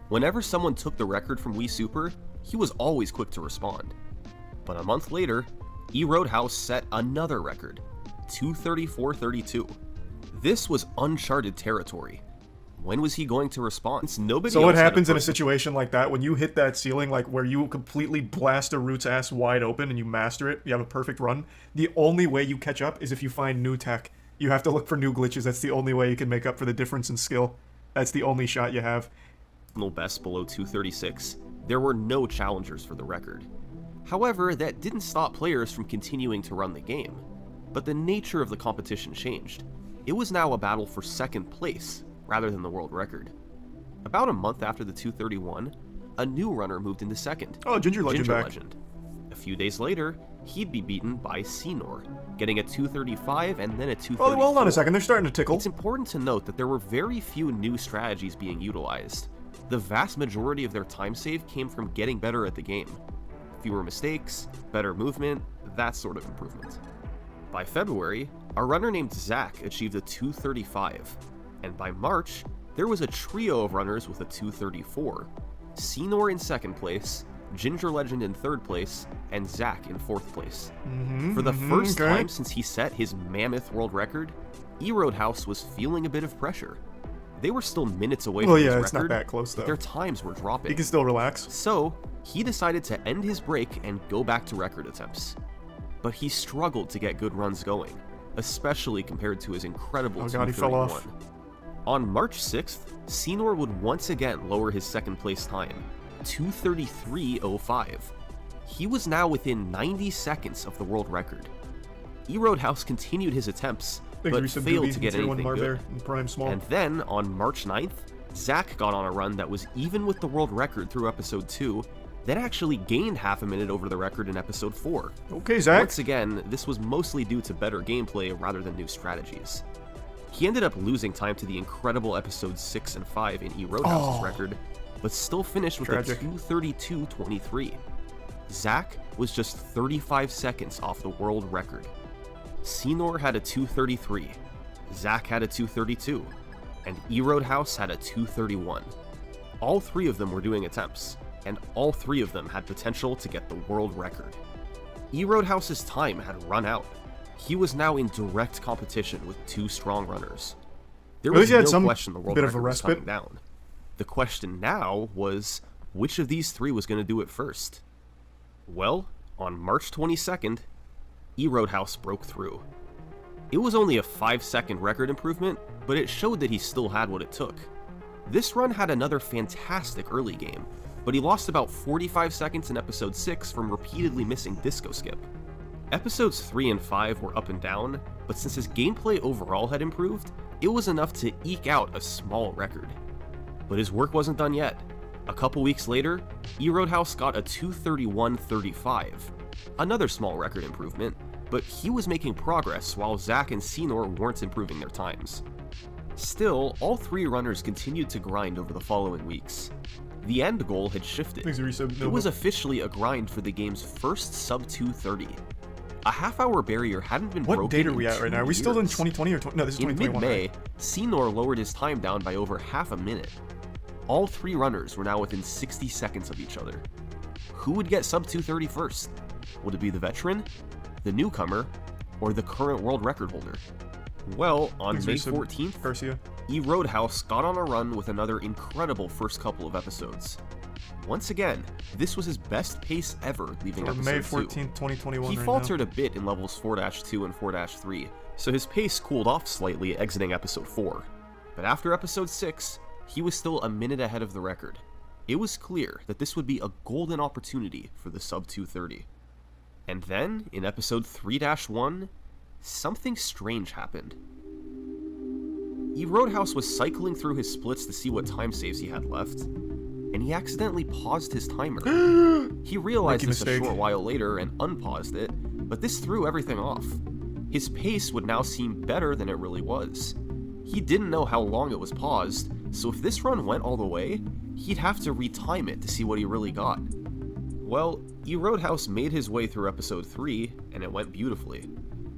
Whenever someone took the record from Wii Super, he was always quick to respond. But a month later, E-Roadhouse set another record, 2:34.32. This was uncharted territory. When was he going to respond? Since nobody So what else had happens in a perfect- situation like that when you hit that ceiling, like where you completely blast a root's ass wide open and you master it, you have a perfect run, the only way you catch up is if you find new tech. You have to look for new glitches. That's the only way you can make up for the difference in skill. That's the only shot you have. best below 2:36, there were no challengers for the record. However, that didn't stop players from continuing to run the game. But the nature of the competition changed. It was now a battle for second place, rather than the world record. About a month after the 2:31, a new runner moved into second. Oh, Ginger Legend back. Legend. A few days later, he'd be beaten by Senor, getting a 2:35 and then a 2:34. Well, hold on a second. They're starting to tickle. It's important to note that there were very few new strategies being utilized. The vast majority of their time save came from getting better at the game. Fewer mistakes, better movement, that sort of improvement. By February, a runner named Zach achieved a 2:35, and by March, there was a trio of runners with a 2:34. Senor in second place, Ginger Legend in third place, and Zach in fourth place. For the first okay. time since he set his mammoth world record, E-Roadhouse was feeling a bit of pressure. They were still minutes away Well, from yeah, his it's not record, that close, but though. their times were dropping. He can still relax. So, he decided to end his break and go back to record attempts. But he struggled to get good runs going, especially compared to his incredible Oh god, he fell 231. off. On March 6th, Senor would once again lower his second place time, 2:33.05. He was now within 90 seconds of the world record. E-Roadhouse continued his attempts, Thanks, but Resub failed Doobie. to get Tier 1 anything good. Marbear in Prime Small. And then, on March 9th, Zach got on a run that was even with the world record through episode 2, then actually gained half a minute over the record in episode 4. Okay, Zach. Once again, this was mostly due to better gameplay rather than new strategies. He ended up losing time to the incredible episodes 6 and 5 in E-Roadhouse's record, but still finished with Tragic. a 2:32.23. Zach was just 35 seconds off the world record. Senor had a 2:33, Zach had a 2:32, and E-Roadhouse had a 2:31. All three of them were doing attempts, and all three of them had potential to get the world record. E-Roadhouse's time had run out. He was now in direct competition with two strong runners. There At least was he had no some question the world bit of a record was coming respite. down. The question now was, which of these three was going to do it first? Well, on March 22nd, E-Roadhouse broke through. It was only a 5-second record improvement, but it showed that he still had what it took. This run had another fantastic early game, but he lost about 45 seconds in episode 6 from repeatedly missing Disco Skip. Episodes 3 and 5 were up and down, but since his gameplay overall had improved, it was enough to eke out a small record. But his work wasn't done yet. A couple weeks later, E-Roadhouse got a 2:31.35, another small record improvement, but he was making progress while Zach and Senor weren't improving their times. Still, all three runners continued to grind over the following weeks. The end goal had shifted. Thanks, Resub. It was officially a grind for the game's first sub 2:30. A half-hour barrier hadn't been broken. What date are we in at right 2 now? Are we still in years. 2020 or no? This is In 2021. mid-May, right? Senor lowered his time down by over half a minute. All three runners were now within 60 seconds of each other. Who would get sub 2:30 first? Would it be the veteran, the newcomer, or the current world record holder? Well, on Thanks, May Resub 14th, Garcia. E-Roadhouse got on a run with another incredible first couple of episodes. Once again, this was his best pace ever leaving Or episode May 2. 14th, 2021. He right faltered a bit in levels 4-2 and 4-3, so his pace cooled off slightly exiting episode 4. But after episode 6, he was still a minute ahead of the record. It was clear that this would be a golden opportunity for the sub 2:30. And then, in episode 3-1, something strange happened. E-Roadhouse was cycling through his splits to see what time saves he had left, and he accidentally paused his timer. He realized Rookie this a mistake. short while later and unpaused it, but this threw everything off. His pace would now seem better than it really was. He didn't know how long it was paused, so if this run went all the way, he'd have to retime it to see what he really got. Well, E-Roadhouse made his way through episode 3, and it went beautifully.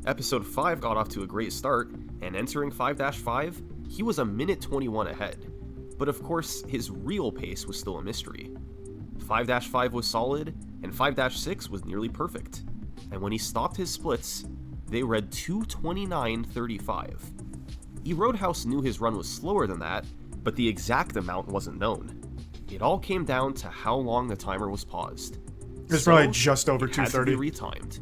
Episode 5 got off to a great start, and entering 5-5, he was a minute 21 ahead. But of course, his real pace was still a mystery. 5-5 was solid, and 5-6 was nearly perfect. And when he stopped his splits, they read 2:29.35. E-Roadhouse knew his run was slower than that, but the exact amount wasn't known. It all came down to how long the timer was paused. It's probably just over it had to be 2:30. retimed.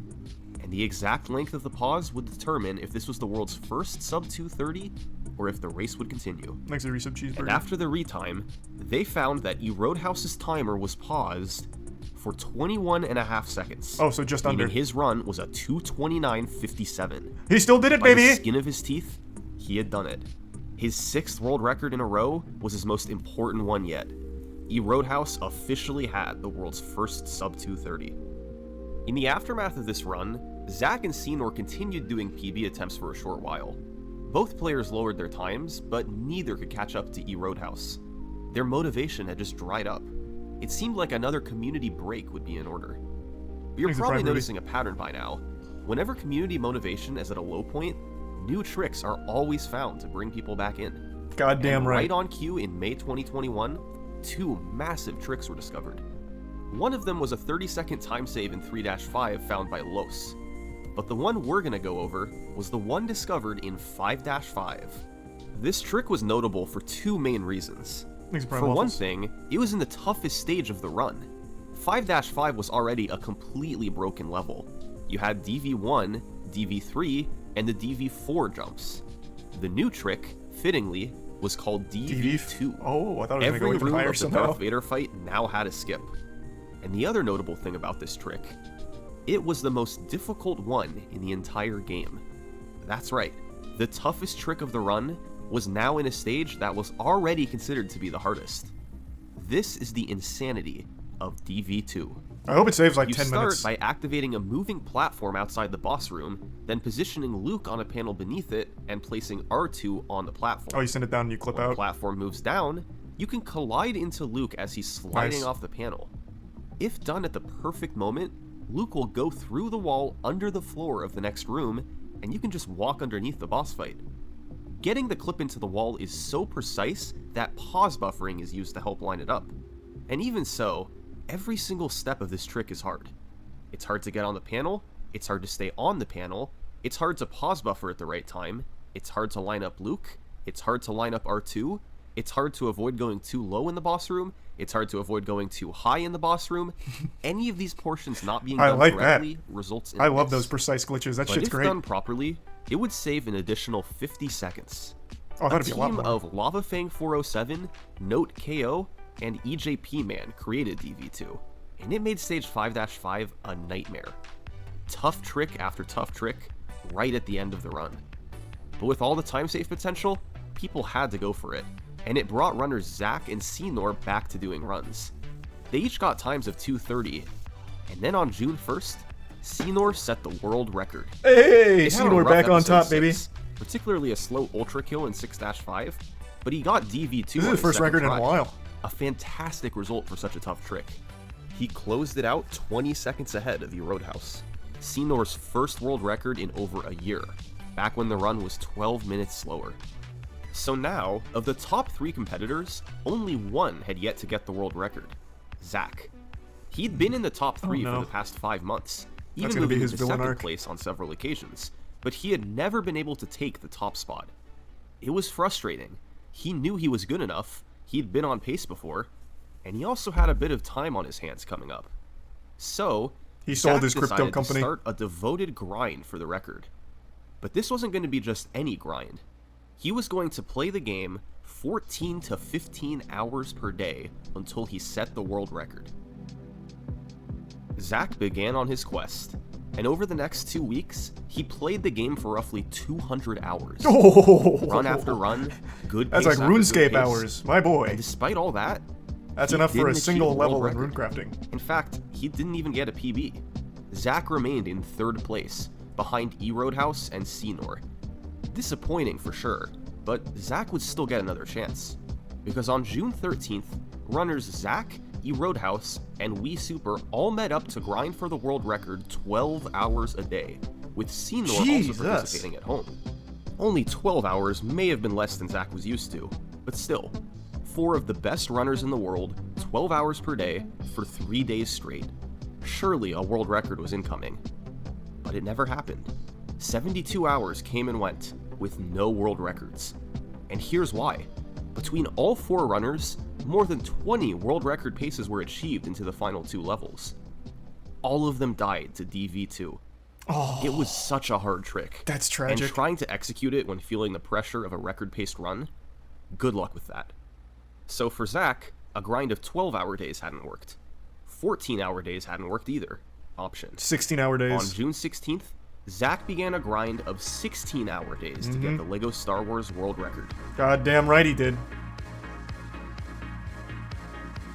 And the exact length of the pause would determine if this was the world's first sub 2:30 or if the race would continue. Thanks, the Resub Cheeseburger. And after the retime, they found that E-Roadhouse's timer was paused for 21 and a half seconds. Oh, so just meaning under. his run was a 2:29.57. He still did it, By the baby! skin of his teeth, he had done it. His 6th world record in a row was his most important one yet. E-Roadhouse officially had the world's first sub 2:30. In the aftermath of this run, Zach and Senor continued doing PB attempts for a short while. Both players lowered their times, but neither could catch up to E-Roadhouse. Their motivation had just dried up. It seemed like another community break would be in order. But you're Thanks, the probably Prime Ruby. noticing a pattern by now. Whenever community motivation is at a low point, new tricks are always found to bring people back in. Goddamn And right. right on cue in May 2021, 2 massive tricks were discovered. One of them was a 30-second time save in 3-5 found by Los. But the one we're gonna go over was the one discovered in 5-5. This trick was notable for two main reasons. Thanks, Prime For one Waffles. thing, it was in the toughest stage of the run. 5-5 was already a completely broken level. You had DV1, DV3, and the DV4 jumps. The new trick, fittingly, was called DV2. Oh, I thought it was Every going to go even room higher of the somehow. Darth Vader fight now had a skip. And the other notable thing about this trick, it was the most difficult one in the entire game. That's right, the toughest trick of the run was now in a stage that was already considered to be the hardest. This is the insanity of DV2. I hope it saves like You 10 start minutes. by activating a moving platform outside the boss room, then positioning Luke on a panel beneath it and placing R2 on the platform. Oh, you send it down and you clip When the out. platform moves down, you can collide into Luke as he's sliding Nice. off the panel. If done at the perfect moment, Luke will go through the wall under the floor of the next room, and you can just walk underneath the boss fight. Getting the clip into the wall is so precise that pause buffering is used to help line it up. And even so, every single step of this trick is hard. It's hard to get on the panel, it's hard to stay on the panel, it's hard to pause buffer at the right time, it's hard to line up Luke, it's hard to line up R2, it's hard to avoid going too low in the boss room, it's hard to avoid going too high in the boss room. Any of these portions not being I done like that. correctly results in I love miss. those precise glitches. That But shit's if great. done properly, it would save an additional 50 seconds. Oh, A that'd be a lot team more. of Lava Fang 407, Note KO, and EJP Man created DV2, and it made stage 5-5 a nightmare. Tough trick after tough trick, right at the end of the run. But with all the time save potential, people had to go for it, and it brought runners Zack and Senor back to doing runs. They each got times of 2:30, and then on June 1st, Senor set the world record. Hey, It had a Senor rough back on episode top, baby. 6, particularly a slow ultra kill in 6-5, but he got DV2 This is on his first second record in try. a while. A fantastic result for such a tough trick. He closed it out 20 seconds ahead of the Roadhouse, Senor's first world record in over a year, back when the run was 12 minutes slower. So now, of the top 3 competitors, only one had yet to get the world record, Zack. He'd been in the top 3 no. for the past 5 months, even That's gonna be moving his into villain second arc. place on several occasions, but he had never been able to take the top spot. It was frustrating. He knew he was good enough, he'd been on pace before, and he also had a bit of time on his hands coming up. So, He sold Zack his crypto decided company. to start a devoted grind for the record. But this wasn't going to be just any grind. He was going to play the game 14 to 15 hours per day until he set the world record. Zack began on his quest, and over the next 2 weeks, he played the game for roughly 200 hours. Oh, Run after run, good That's pace like after good RuneScape pace. hours, my boy. And despite all that, That's he enough for didn't a achieve single the world level in record. runecrafting. In fact, he didn't even get a PB. Zack remained in 3rd place, behind E-Roadhouse and Senor. Disappointing for sure, but Zack would still get another chance. Because on June 13th, runners Zack, E-Roadhouse, and Wii Super all met up to grind for the world record 12 hours a day, with Senor Jesus. also participating at home. Only 12 hours may have been less than Zack was used to, but still, 4 of the best runners in the world, 12 hours per day, for 3 days straight. Surely a world record was incoming. But it never happened. 72 hours came and went, with no world records. And here's why. Between all 4 runners, more than 20 world record paces were achieved into the final 2 levels. All of them died to DV2. Oh, It was such a hard trick. that's And tragic. trying to execute it when feeling the pressure of a record-paced run, good luck with that. So for Zack, a grind of 12-hour days hadn't worked. 14-hour days hadn't worked either. Option. 16-hour On days. June 16th, Zack began a grind of 16-hour days to get the LEGO Star Wars world record. Goddamn right he did.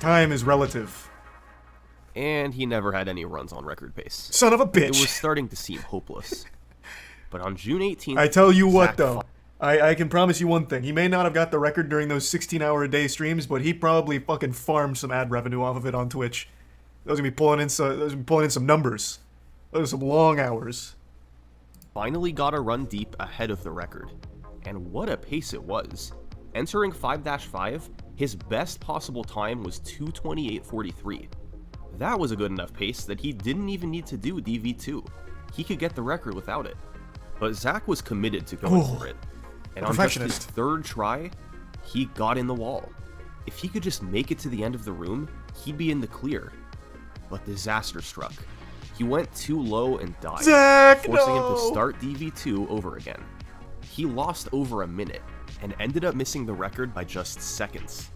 Time is relative. And he never had any runs on record pace. Son of a It bitch. was starting to seem hopeless. But on June 18th, I tell you what, Zack though. I can promise you one thing. He may not have got the record during those 16-hour-a-day streams, but he probably fucking farmed some ad revenue off of it on Twitch. Those are gonna be pulling in some numbers. Those are some long hours. finally got a run deep ahead of the record. And what a pace it was. Entering 5-5, his best possible time was 2:28:43. That was a good enough pace that he didn't even need to do DV2. He could get the record without it. But Zack was committed to going for it. And on just his Perfectionist. third try, he got in the wall. If he could just make it to the end of the room, he'd be in the clear. But disaster struck. He went too low and died, Zach, forcing him to no! start DV2 over again. He lost over a minute and ended up missing the record by just seconds.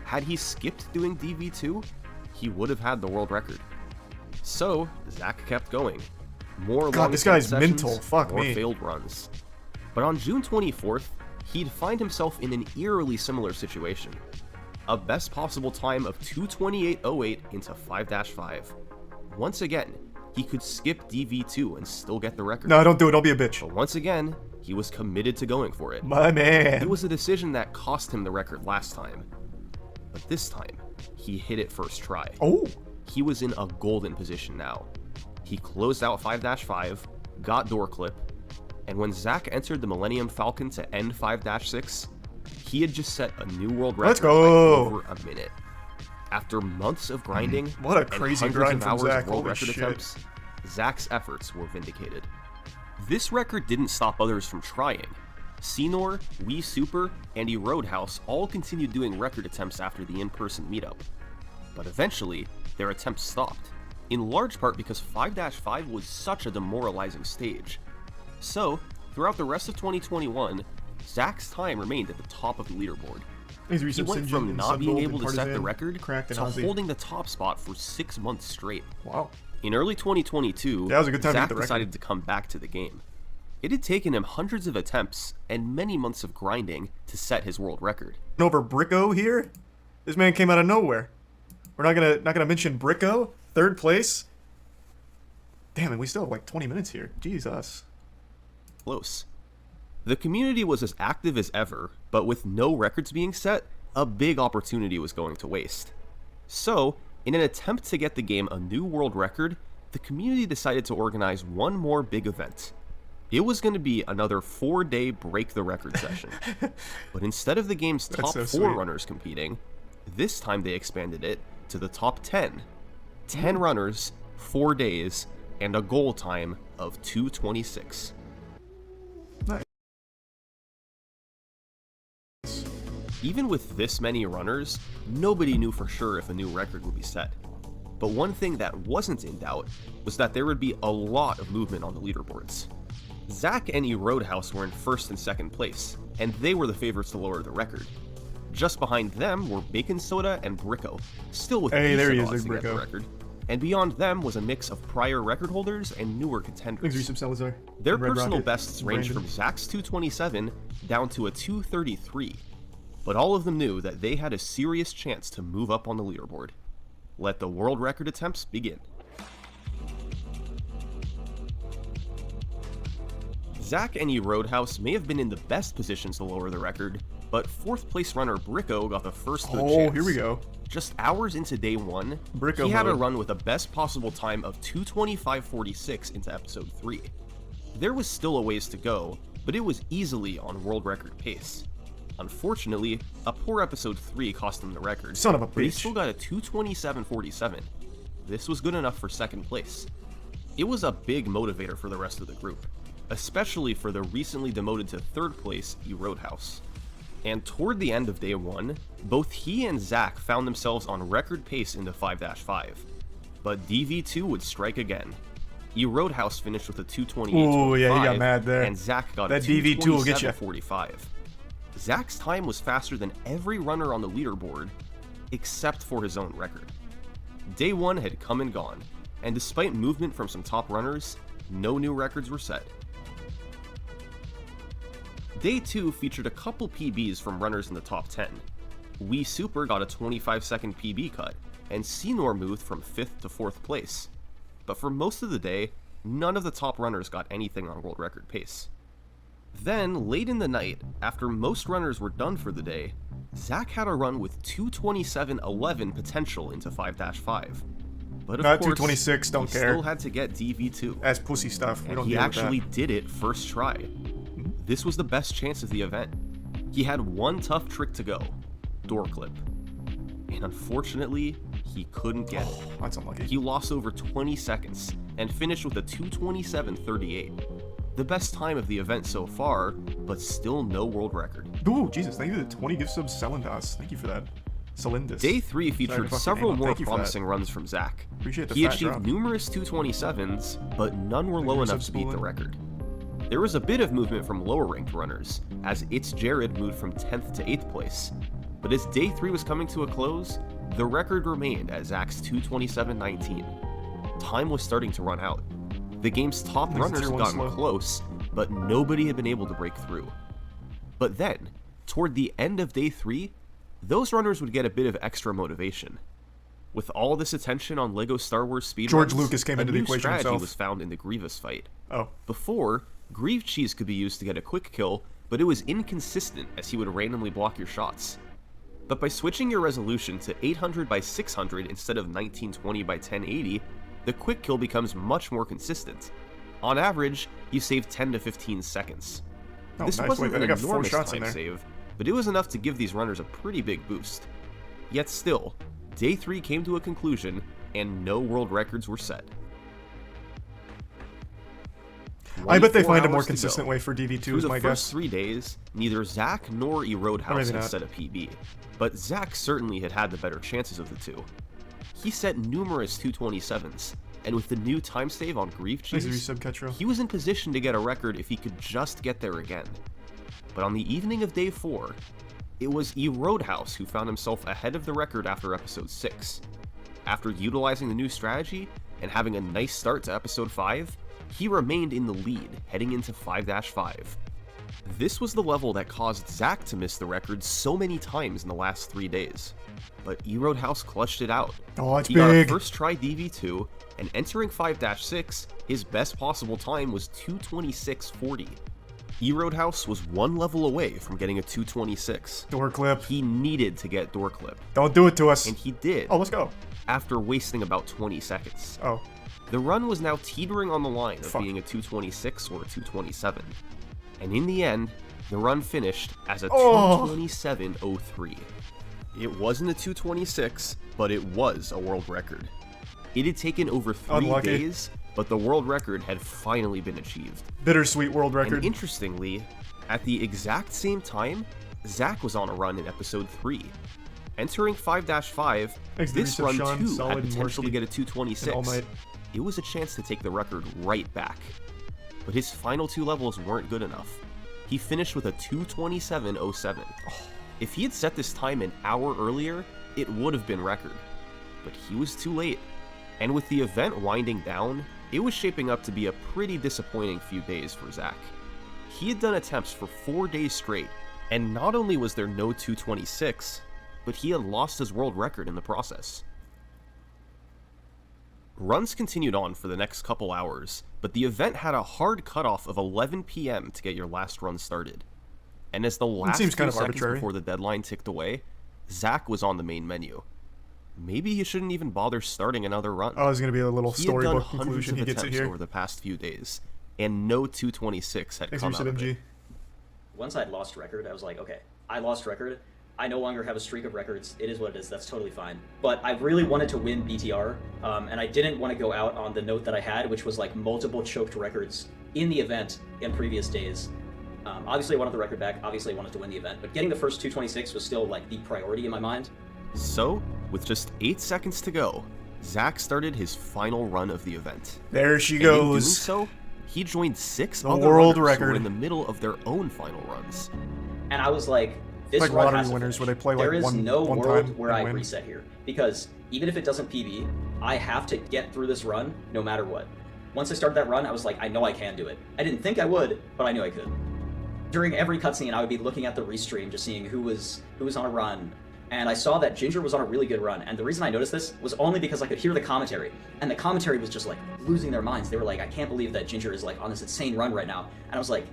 Had he skipped doing DV2, he would have had the world record. So, Zach kept going. More God, long this guy's sessions, mental. Fuck more me. failed runs. But on June 24th, he'd find himself in an eerily similar situation. A best possible time of 2:28.08 into 5-5. Once again, he could skip DV2 and still get the record. No, don't do it. Don't be a bitch. But once again, he was committed to going for it. My man. It was a decision that cost him the record last time. But this time, he hit it first try. Oh. He was in a golden position now. He closed out 5-5, got door clip, and when Zach entered the Millennium Falcon to end 5-6, he had just set a new world record Let's by go. over a minute. After months of grinding What a and crazy hundreds grind of from hours Zach. of world Holy record shit. attempts, Zach's efforts were vindicated. This record didn't stop others from trying. Senor, Wii Super, and Roadhouse all continued doing record attempts after the in-person meetup. But eventually, their attempts stopped, in large part because 5-5 was such a demoralizing stage. So, throughout the rest of 2021, Zach's time remained at the top of the leaderboard. He went from not being able to set the record to holding the top spot for 6 months straight. Wow. In early 2022, That was a good time to Zach get the record. decided to come back to the game. It had taken him hundreds of attempts and many months of grinding to set his world record. Over Bricko here? This man came out of nowhere. We're not gonna mention Bricko, third place. Damn, and we still have like 20 minutes here. Jesus. Close. The community was as active as ever, but with no records being set, a big opportunity was going to waste. So, in an attempt to get the game a new world record, the community decided to organize one more big event. It was going to be another 4-day break the record session. But instead of the game's top so 4 sweet. runners competing, this time they expanded it to the top 10. 10 runners, 4 days, and a goal time of 2:26. Nice. Even with this many runners, nobody knew for sure if a new record would be set. But one thing that wasn't in doubt was that there would be a lot of movement on the leaderboards. Zach and Roadhouse were in first and second place, and they were the favorites to lower the record. Just behind them were Bacon Soda and Bricko, still with Hey, there he decent is, odds to Big get the Bricko. record. And beyond them was a mix of prior record holders and newer Thanks, contenders. Reese Salazar. Their and Red personal Rocket. bests ranged Brandon. from Zach's 227 down to a 233, but all of them knew that they had a serious chance to move up on the leaderboard. Let the world record attempts begin. Zach and Roadhouse may have been in the best positions to lower the record, but 4th place runner Bricko got the first good Oh, chance. here we go. Just hours into day 1, Bricko he had a mode. run with a best possible time of 2:25.46 into episode 3. There was still a ways to go, but it was easily on world record pace. Unfortunately, a poor episode 3 cost him the record, Son of a but he bitch. still got a 2:27.47. This was good enough for second place. It was a big motivator for the rest of the group, especially for the recently demoted to 3rd place Roadhouse. And toward the end of day 1, both he and Zach found themselves on record pace into 5-5. But DV2 would strike again. Roadhouse finished with a 2:28.25, Ooh, yeah, he got mad there. and Zach got That a DV2 will get ya. 2:27.45. Zach's time was faster than every runner on the leaderboard, except for his own record. Day 1 had come and gone, and despite movement from some top runners, no new records were set. Day 2 featured a couple PBs from runners in the top 10. Wii Super got a 25-second PB cut, and Senor moved from 5th to 4th place. But for most of the day, none of the top runners got anything on world record pace. Then, late in the night, after most runners were done for the day, Zach had a run with 2:27.11 potential into 5-5. But of Not course, 2:26, don't he care. still had to get DV2. That's pussy stuff. We And don't he deal with actually that. did it first try. This was the best chance of the event. He had one tough trick to go, door clip. And unfortunately, he couldn't get it. That's unlucky. He lost over 20 seconds and finished with a 2:27.38. The best time of the event so far, but still no world record. Ooh, Jesus, thank you for the 20 gift subs, Celindas. Thank you for that. Celindus. Day 3 featured fucking several name. more Thank you for that. promising runs from Zach. Appreciate the He fat achieved drop. numerous 227s, but none were low Numerous enough to beat the spooling. record. There was a bit of movement from lower ranked runners, as It's Jared moved from 10th to 8th place. But as Day 3 was coming to a close, the record remained at Zach's 227.19. Time was starting to run out. The game's top At least runners tier had one gotten slow. close, but nobody had been able to break through. But then, toward the end of Day 3, those runners would get a bit of extra motivation. With all this attention on LEGO Star Wars speedruns, George Lucas came a into the new equation strategy himself. was found in the Grievous fight. Oh. Before, Grieve Cheese could be used to get a quick kill, but it was inconsistent as he would randomly block your shots. But by switching your resolution to 800 by 600 instead of 1920 by 1080, the quick kill becomes much more consistent. On average, you save 10 to 15 seconds. Oh, This nice. wasn't Wait, an I got 4 enormous shots in time there. save, but it was enough to give these runners a pretty big boost. Yet still, Day 3 came to a conclusion, and no world records were set. I bet they 24 find a more hours to consistent go. way for DV2 Through is the my first guess. 3 days, neither Zach nor Eroadhouse maybe had not. set a PB, but Zach certainly had the better chances of the two. He set numerous 227s, and with the new time save on Grieve Thanks for Cheese, your sub, Ketro. he was in position to get a record if he could just get there again. But on the evening of Day 4, it was Eroadhouse who found himself ahead of the record after Episode 6. After utilizing the new strategy and having a nice start to Episode 5, he remained in the lead heading into 5-5. This was the level that caused Zach to miss the record so many times in the last 3 days. But Eroadhouse clutched it out. Oh, it's He got a big. first try DV2, and entering 5-6, his best possible time was 226.40. Eroadhouse was one level away from getting a 226. Door clip. He needed to get door clip, Don't do it to us. and he did, Oh, let's go. after wasting about 20 seconds. Oh. The run was now teetering on the line of Fuck. being a 226 or a 227. And in the end, the run finished as a Oh. 227.03. It wasn't a 226, but it was a world record. It had taken over 3 Unlucky. days, but the world record had finally been achieved. Bittersweet world And record. interestingly, at the exact same time, Zach was on a run in episode 3. Entering 5-5, Thanks to this Reset run Sean, too Solid, had potential to Morsky, get a 226. and All Might. It was a chance to take the record right back. But his final 2 levels weren't good enough. He finished with a 227.07. If he had set this time an hour earlier, it would have been record. But he was too late. And with the event winding down, it was shaping up to be a pretty disappointing few days for Zach. He had done attempts for 4 days straight, and not only was there no 226, but he had lost his world record in the process. Runs continued on for the next couple hours, but the event had a hard cutoff of 11 PM to get your last run started. And as the last seems kind few of seconds arbitrary. before the deadline ticked away, Zach was on the main menu. Maybe he shouldn't even bother starting another run. Oh, there's going to be a little He had done storybook hundreds conclusion. of He gets it attempts here. over the past few days, and no 226 had Thanks come for out your of sub, it. MG. Once I'd lost record, I was like, okay, I lost record. I no longer have a streak of records. It is what it is. That's totally fine. But I really wanted to win BTR, and I didn't want to go out on the note that I had, which was like multiple choked records in the event in previous days. Obviously, I wanted the record back. Obviously, I wanted to win the event. But getting the first 226 was still like the priority in my mind. So, with just 8 seconds to go, Zach started his final run of the event. There she And in doing goes. so, he joined 6 The other world runners who record. were in the middle of their own final runs. And I was like, this Like run lottery has to winners finish. where they play, like, There is one no time world where and I win. reset here. Because even if it doesn't PB, I have to get through this run no matter what. Once I started that run, I was like, I know I can do it. I didn't think I would, but I knew I could. During every cutscene, I would be looking at the restream, just seeing who was on a run. And I saw that Ginger was on a really good run. And the reason I noticed this was only because I could hear the commentary. And the commentary was just like losing their minds. They were like, I can't believe that Ginger is like on this insane run right now. And I was like,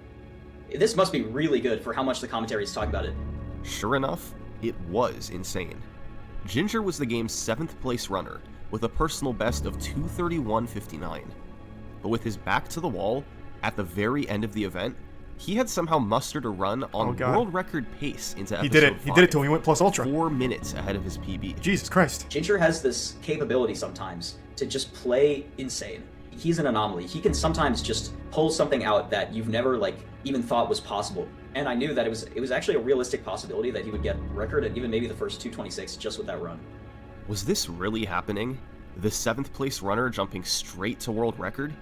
this must be really good for how much the commentary is talking about it. Sure enough, it was insane. Ginger was the game's 7th place runner, with a personal best of 231.59. But with his back to the wall, at the very end of the event, he had somehow mustered a run on Oh, God. world record pace into episode He did it. He did it till 5, he went plus ultra. 4 minutes ahead of his PB. Jesus Christ. Ginger has this capability sometimes to just play insane. he's an anomaly. He can sometimes just pull something out that you've never like even thought was possible. And I knew that it was actually a realistic possibility that he would get record and even maybe the first 226 just with that run. Was this really happening? The 7th place runner jumping straight to world record?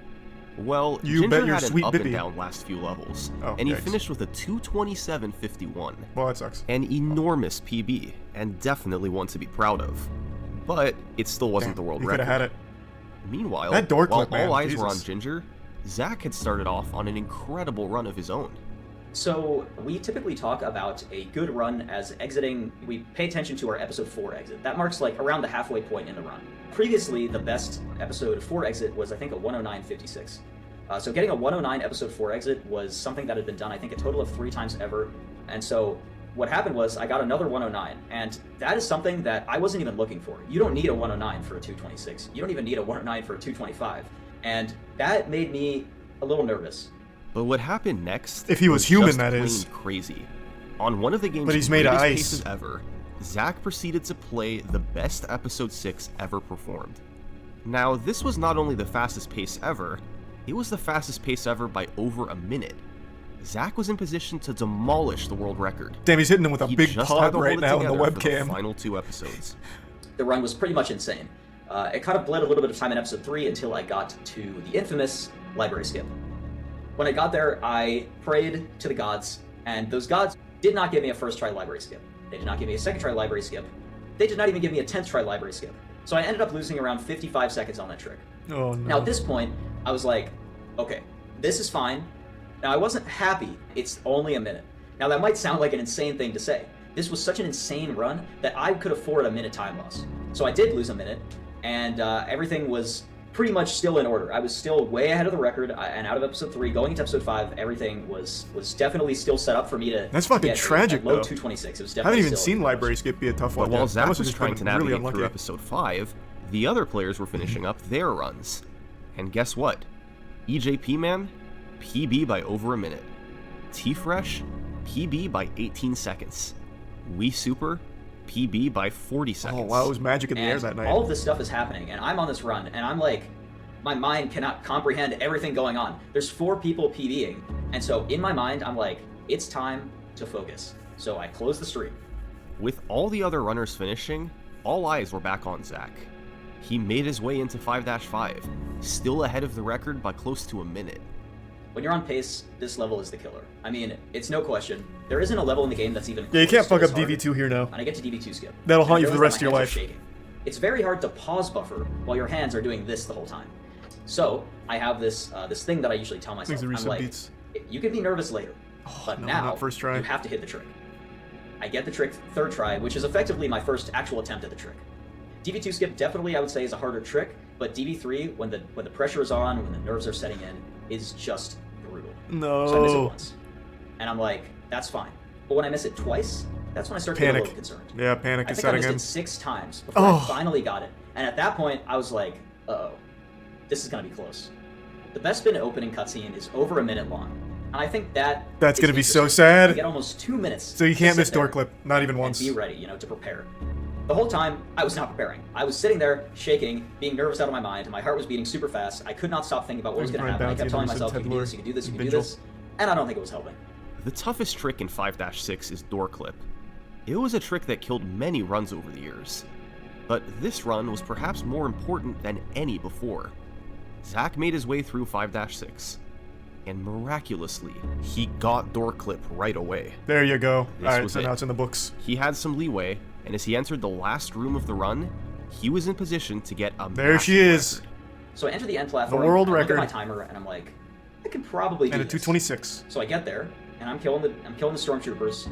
Well, You Ginger bet your had an sweet up bippy. and down last few levels, Oh, and he yikes. finished with a 227.51. Well, that sucks. An enormous PB, and definitely one to be proud of. But it still wasn't the world He could record. have had it. Meanwhile, That door while clip, man, all eyes were on Jesus. Ginger, Zach had started off on an incredible run of his own. So we typically talk about a good run as exiting, we pay attention to our episode 4 exit. That marks like around the halfway point in the run. Previously, the best episode 4 exit was I think a 109.56. So getting a 109 episode 4 exit was something that had been done I think a total of 3 times ever. And so what happened was I got another 109, and that is something that I wasn't even looking for. You don't need a 109 for a 226. You don't even need a 109 for a 225. And that made me a little nervous. But what happened next? If he was human, just that plain is. crazy. On one of the game's But he's made of greatest ice. paces ever, Zach proceeded to play the best episode 6 ever performed. Now, this was not only the fastest pace ever, it was the fastest pace ever by over a minute. Zach was in position to demolish the world record. Damn, he's hitting him with a He big just had pod to right hold it now in the together for webcam. final 2 episodes. The run was pretty much insane. It kind of bled a little bit of time in episode 3 until I got to the infamous library skip. When I got there, I prayed to the gods, and those gods did not give me a first try library skip. They did not give me a second try library skip. They did not even give me a 10th try library skip. So I ended up losing around 55 seconds on that trick. Oh, no. Now at this point, I was like, okay, this is fine. Now I wasn't happy, it's only a minute. Now that might sound like an insane thing to say. This was such an insane run that I could afford a minute time loss. So I did lose a minute, and everything was pretty much still in order. I was still way ahead of the record, and out of episode 3, going into episode 5, everything was definitely still set up for me to That's fucking get tragic, a low though. 226. It was I definitely haven't even still seen in library skip be a tough But one. while yet. That Zach must have was just trying been to really navigate unlucky. through episode 5, the other players were finishing up their runs. And guess what? EJP Man, PB by over a minute. T-Fresh, PB by 18 seconds. Wii Super, PB by 40 seconds. Oh, wow, it was magic in the air And that night. all of this stuff is happening, and I'm on this run, and I'm like, my mind cannot comprehend everything going on. There's 4 people PBing, and so in my mind, I'm like, it's time to focus. So I close the stream. With all the other runners finishing, all eyes were back on Zach. He made his way into 5-5, still ahead of the record by close to a minute. When you're on pace, this level is the killer. I mean, it's no question. There isn't a level in the game that's even Yeah, you can't close fuck to up this hard. DV2 here now. And I get to DV2 skip. That'll And haunt I you for the realize rest that of my your hands are life. shaking. It's very hard to pause buffer while your hands are doing this the whole time. So I have this this thing that I usually tell myself. Thanks to I'm reset like, beats. you can be nervous later, but no, now not first try. you have to hit the trick. I get the trick 3rd try, which is effectively my first actual attempt at the trick. DV2 skip definitely I would say is a harder trick, but DV3 when the pressure is on, when the nerves are setting in, is just brutal. No. So I miss it once, and I'm like, that's fine. But when I miss it twice, that's when I start to get a Panic. little concerned. Yeah, panic I is think I setting missed in. it 6 times before Oh. I finally got it. And at that point, I was like, uh-oh, this is gonna be close. The best spin opening cutscene is over a minute long. And I think that's gonna be so interesting. sad. You get almost 2 minutes. So you to can't sit miss door there clip, not even and once. be ready, to prepare. The whole time, I was not preparing. I was sitting there, shaking, being nervous out of my mind. My heart was beating super fast. I could not stop thinking about what was going to happen. I kept telling myself, you can do this, you can do this, you can do this. And I don't think it was helping. The toughest trick in 5-6 is door clip. It was a trick that killed many runs over the years. But this run was perhaps more important than any before. Zach made his way through 5-6, and miraculously, he got door clip right away. There you go. This Alright, was so it. now it's in the books. He had some leeway, and as he entered the last room of the run, he was in position to get a There she massive is. record. So I enter the end platform. world I look at record. my timer, and I'm like, I can probably do And a this. 226. So I get there, and I'm killing the stormtroopers,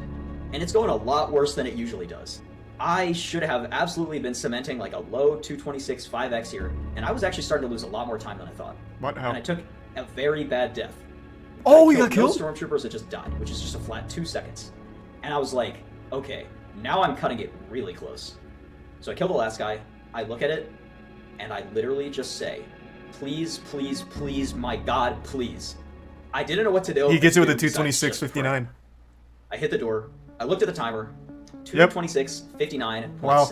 and it's going a lot worse than it usually does. I should have absolutely been cementing like a low 226 5x here, and I was actually starting to lose a lot more time than I thought. What? How? And I took a very bad death. Oh, I you got killed killed? no stormtroopers that just died, which is just a flat 2 seconds. And I was like, okay, now I'm cutting it really close. So I kill the last guy, I look at it, and I literally just say, please, please, please, my god, please. I didn't know what to do. He gets it with a besides just 226.59. I hit the door. I looked at the timer. 226.59.7. Wow.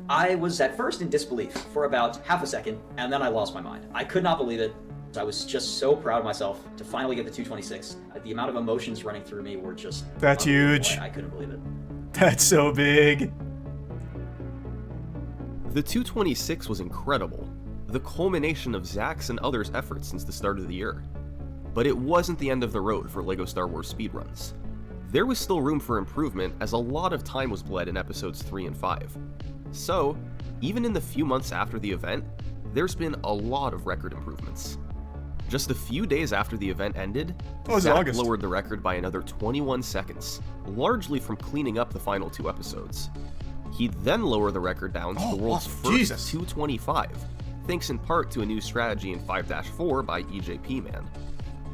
I was at first in disbelief for about half a second, and then I lost my mind. I could not believe it. I was just so proud of myself to finally get the 226. The amount of emotions running through me were just... That's huge. I couldn't believe it. That's so big. The 226 was incredible, the culmination of Zach's and others' efforts since the start of the year. But it wasn't the end of the road for LEGO Star Wars speedruns. There was still room for improvement as a lot of time was bled in episodes 3 and 5. So, even in the few months after the event, there's been a lot of record improvements. Just a few days after the event ended, Zach August. lowered the record by another 21 seconds, largely from cleaning up the final 2 episodes. He'd then lower the record down to the world's first 225, thanks in part to a new strategy in 5-4 by EJP Man.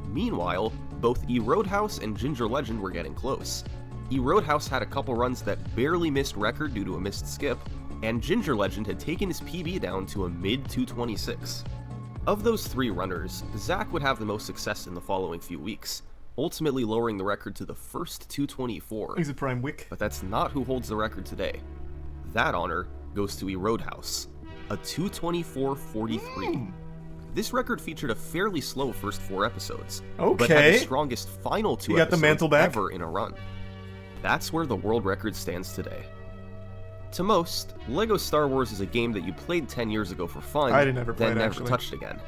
Meanwhile, both E-Roadhouse and Ginger Legend were getting close. E-Roadhouse had a couple runs that barely missed record due to a missed skip, and Ginger Legend had taken his PB down to a mid-226. Of those 3 runners, Zach would have the most success in the following few weeks, ultimately lowering the record to the first 224. He's a prime wick. But that's not who holds the record today. That honor goes to E-Roadhouse, a 224.43. This record featured a fairly slow first 4 episodes, but had the strongest final 2 got the mantle episodes back? ever in a run. That's where the world record stands today. To most, LEGO Star Wars is a game that you played 10 years ago for fun, I didn't ever play then it, never actually. touched again.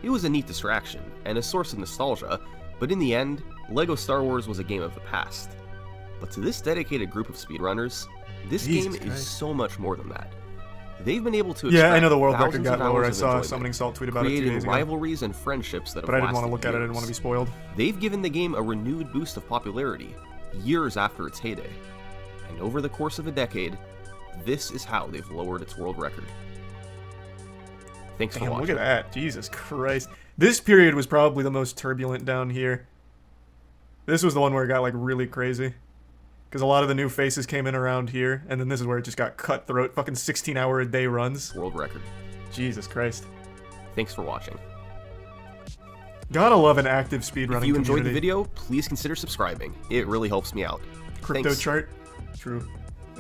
It was a neat distraction, and a source of nostalgia, but in the end, LEGO Star Wars was a game of the past. But to this dedicated group of speedrunners, this game is so much more than that. They've been able to Yeah, I know the world thousands record got of lower. I hours of saw enjoyment, Summoning Salt tweet about it 2 creating days ago. rivalries and friendships that have But I didn't want to lasted look at it. I years. didn't want to be spoiled. They've given the game a renewed boost of popularity, years after its heyday. And over the course of a decade, this is how they've lowered its world record. Thanks for Damn, watching. look at that. Jesus Christ. This period was probably the most turbulent down here. This was the one where it got, like, really crazy. Because a lot of the new faces came in around here, and then this is where it just got cutthroat. Fucking 16-hour-a-day runs. World record. Jesus Christ. Thanks for watching. Gotta love an active speedrunning If you enjoyed the community. video, please consider subscribing. It really helps me out. Crypto Thanks. chart. True.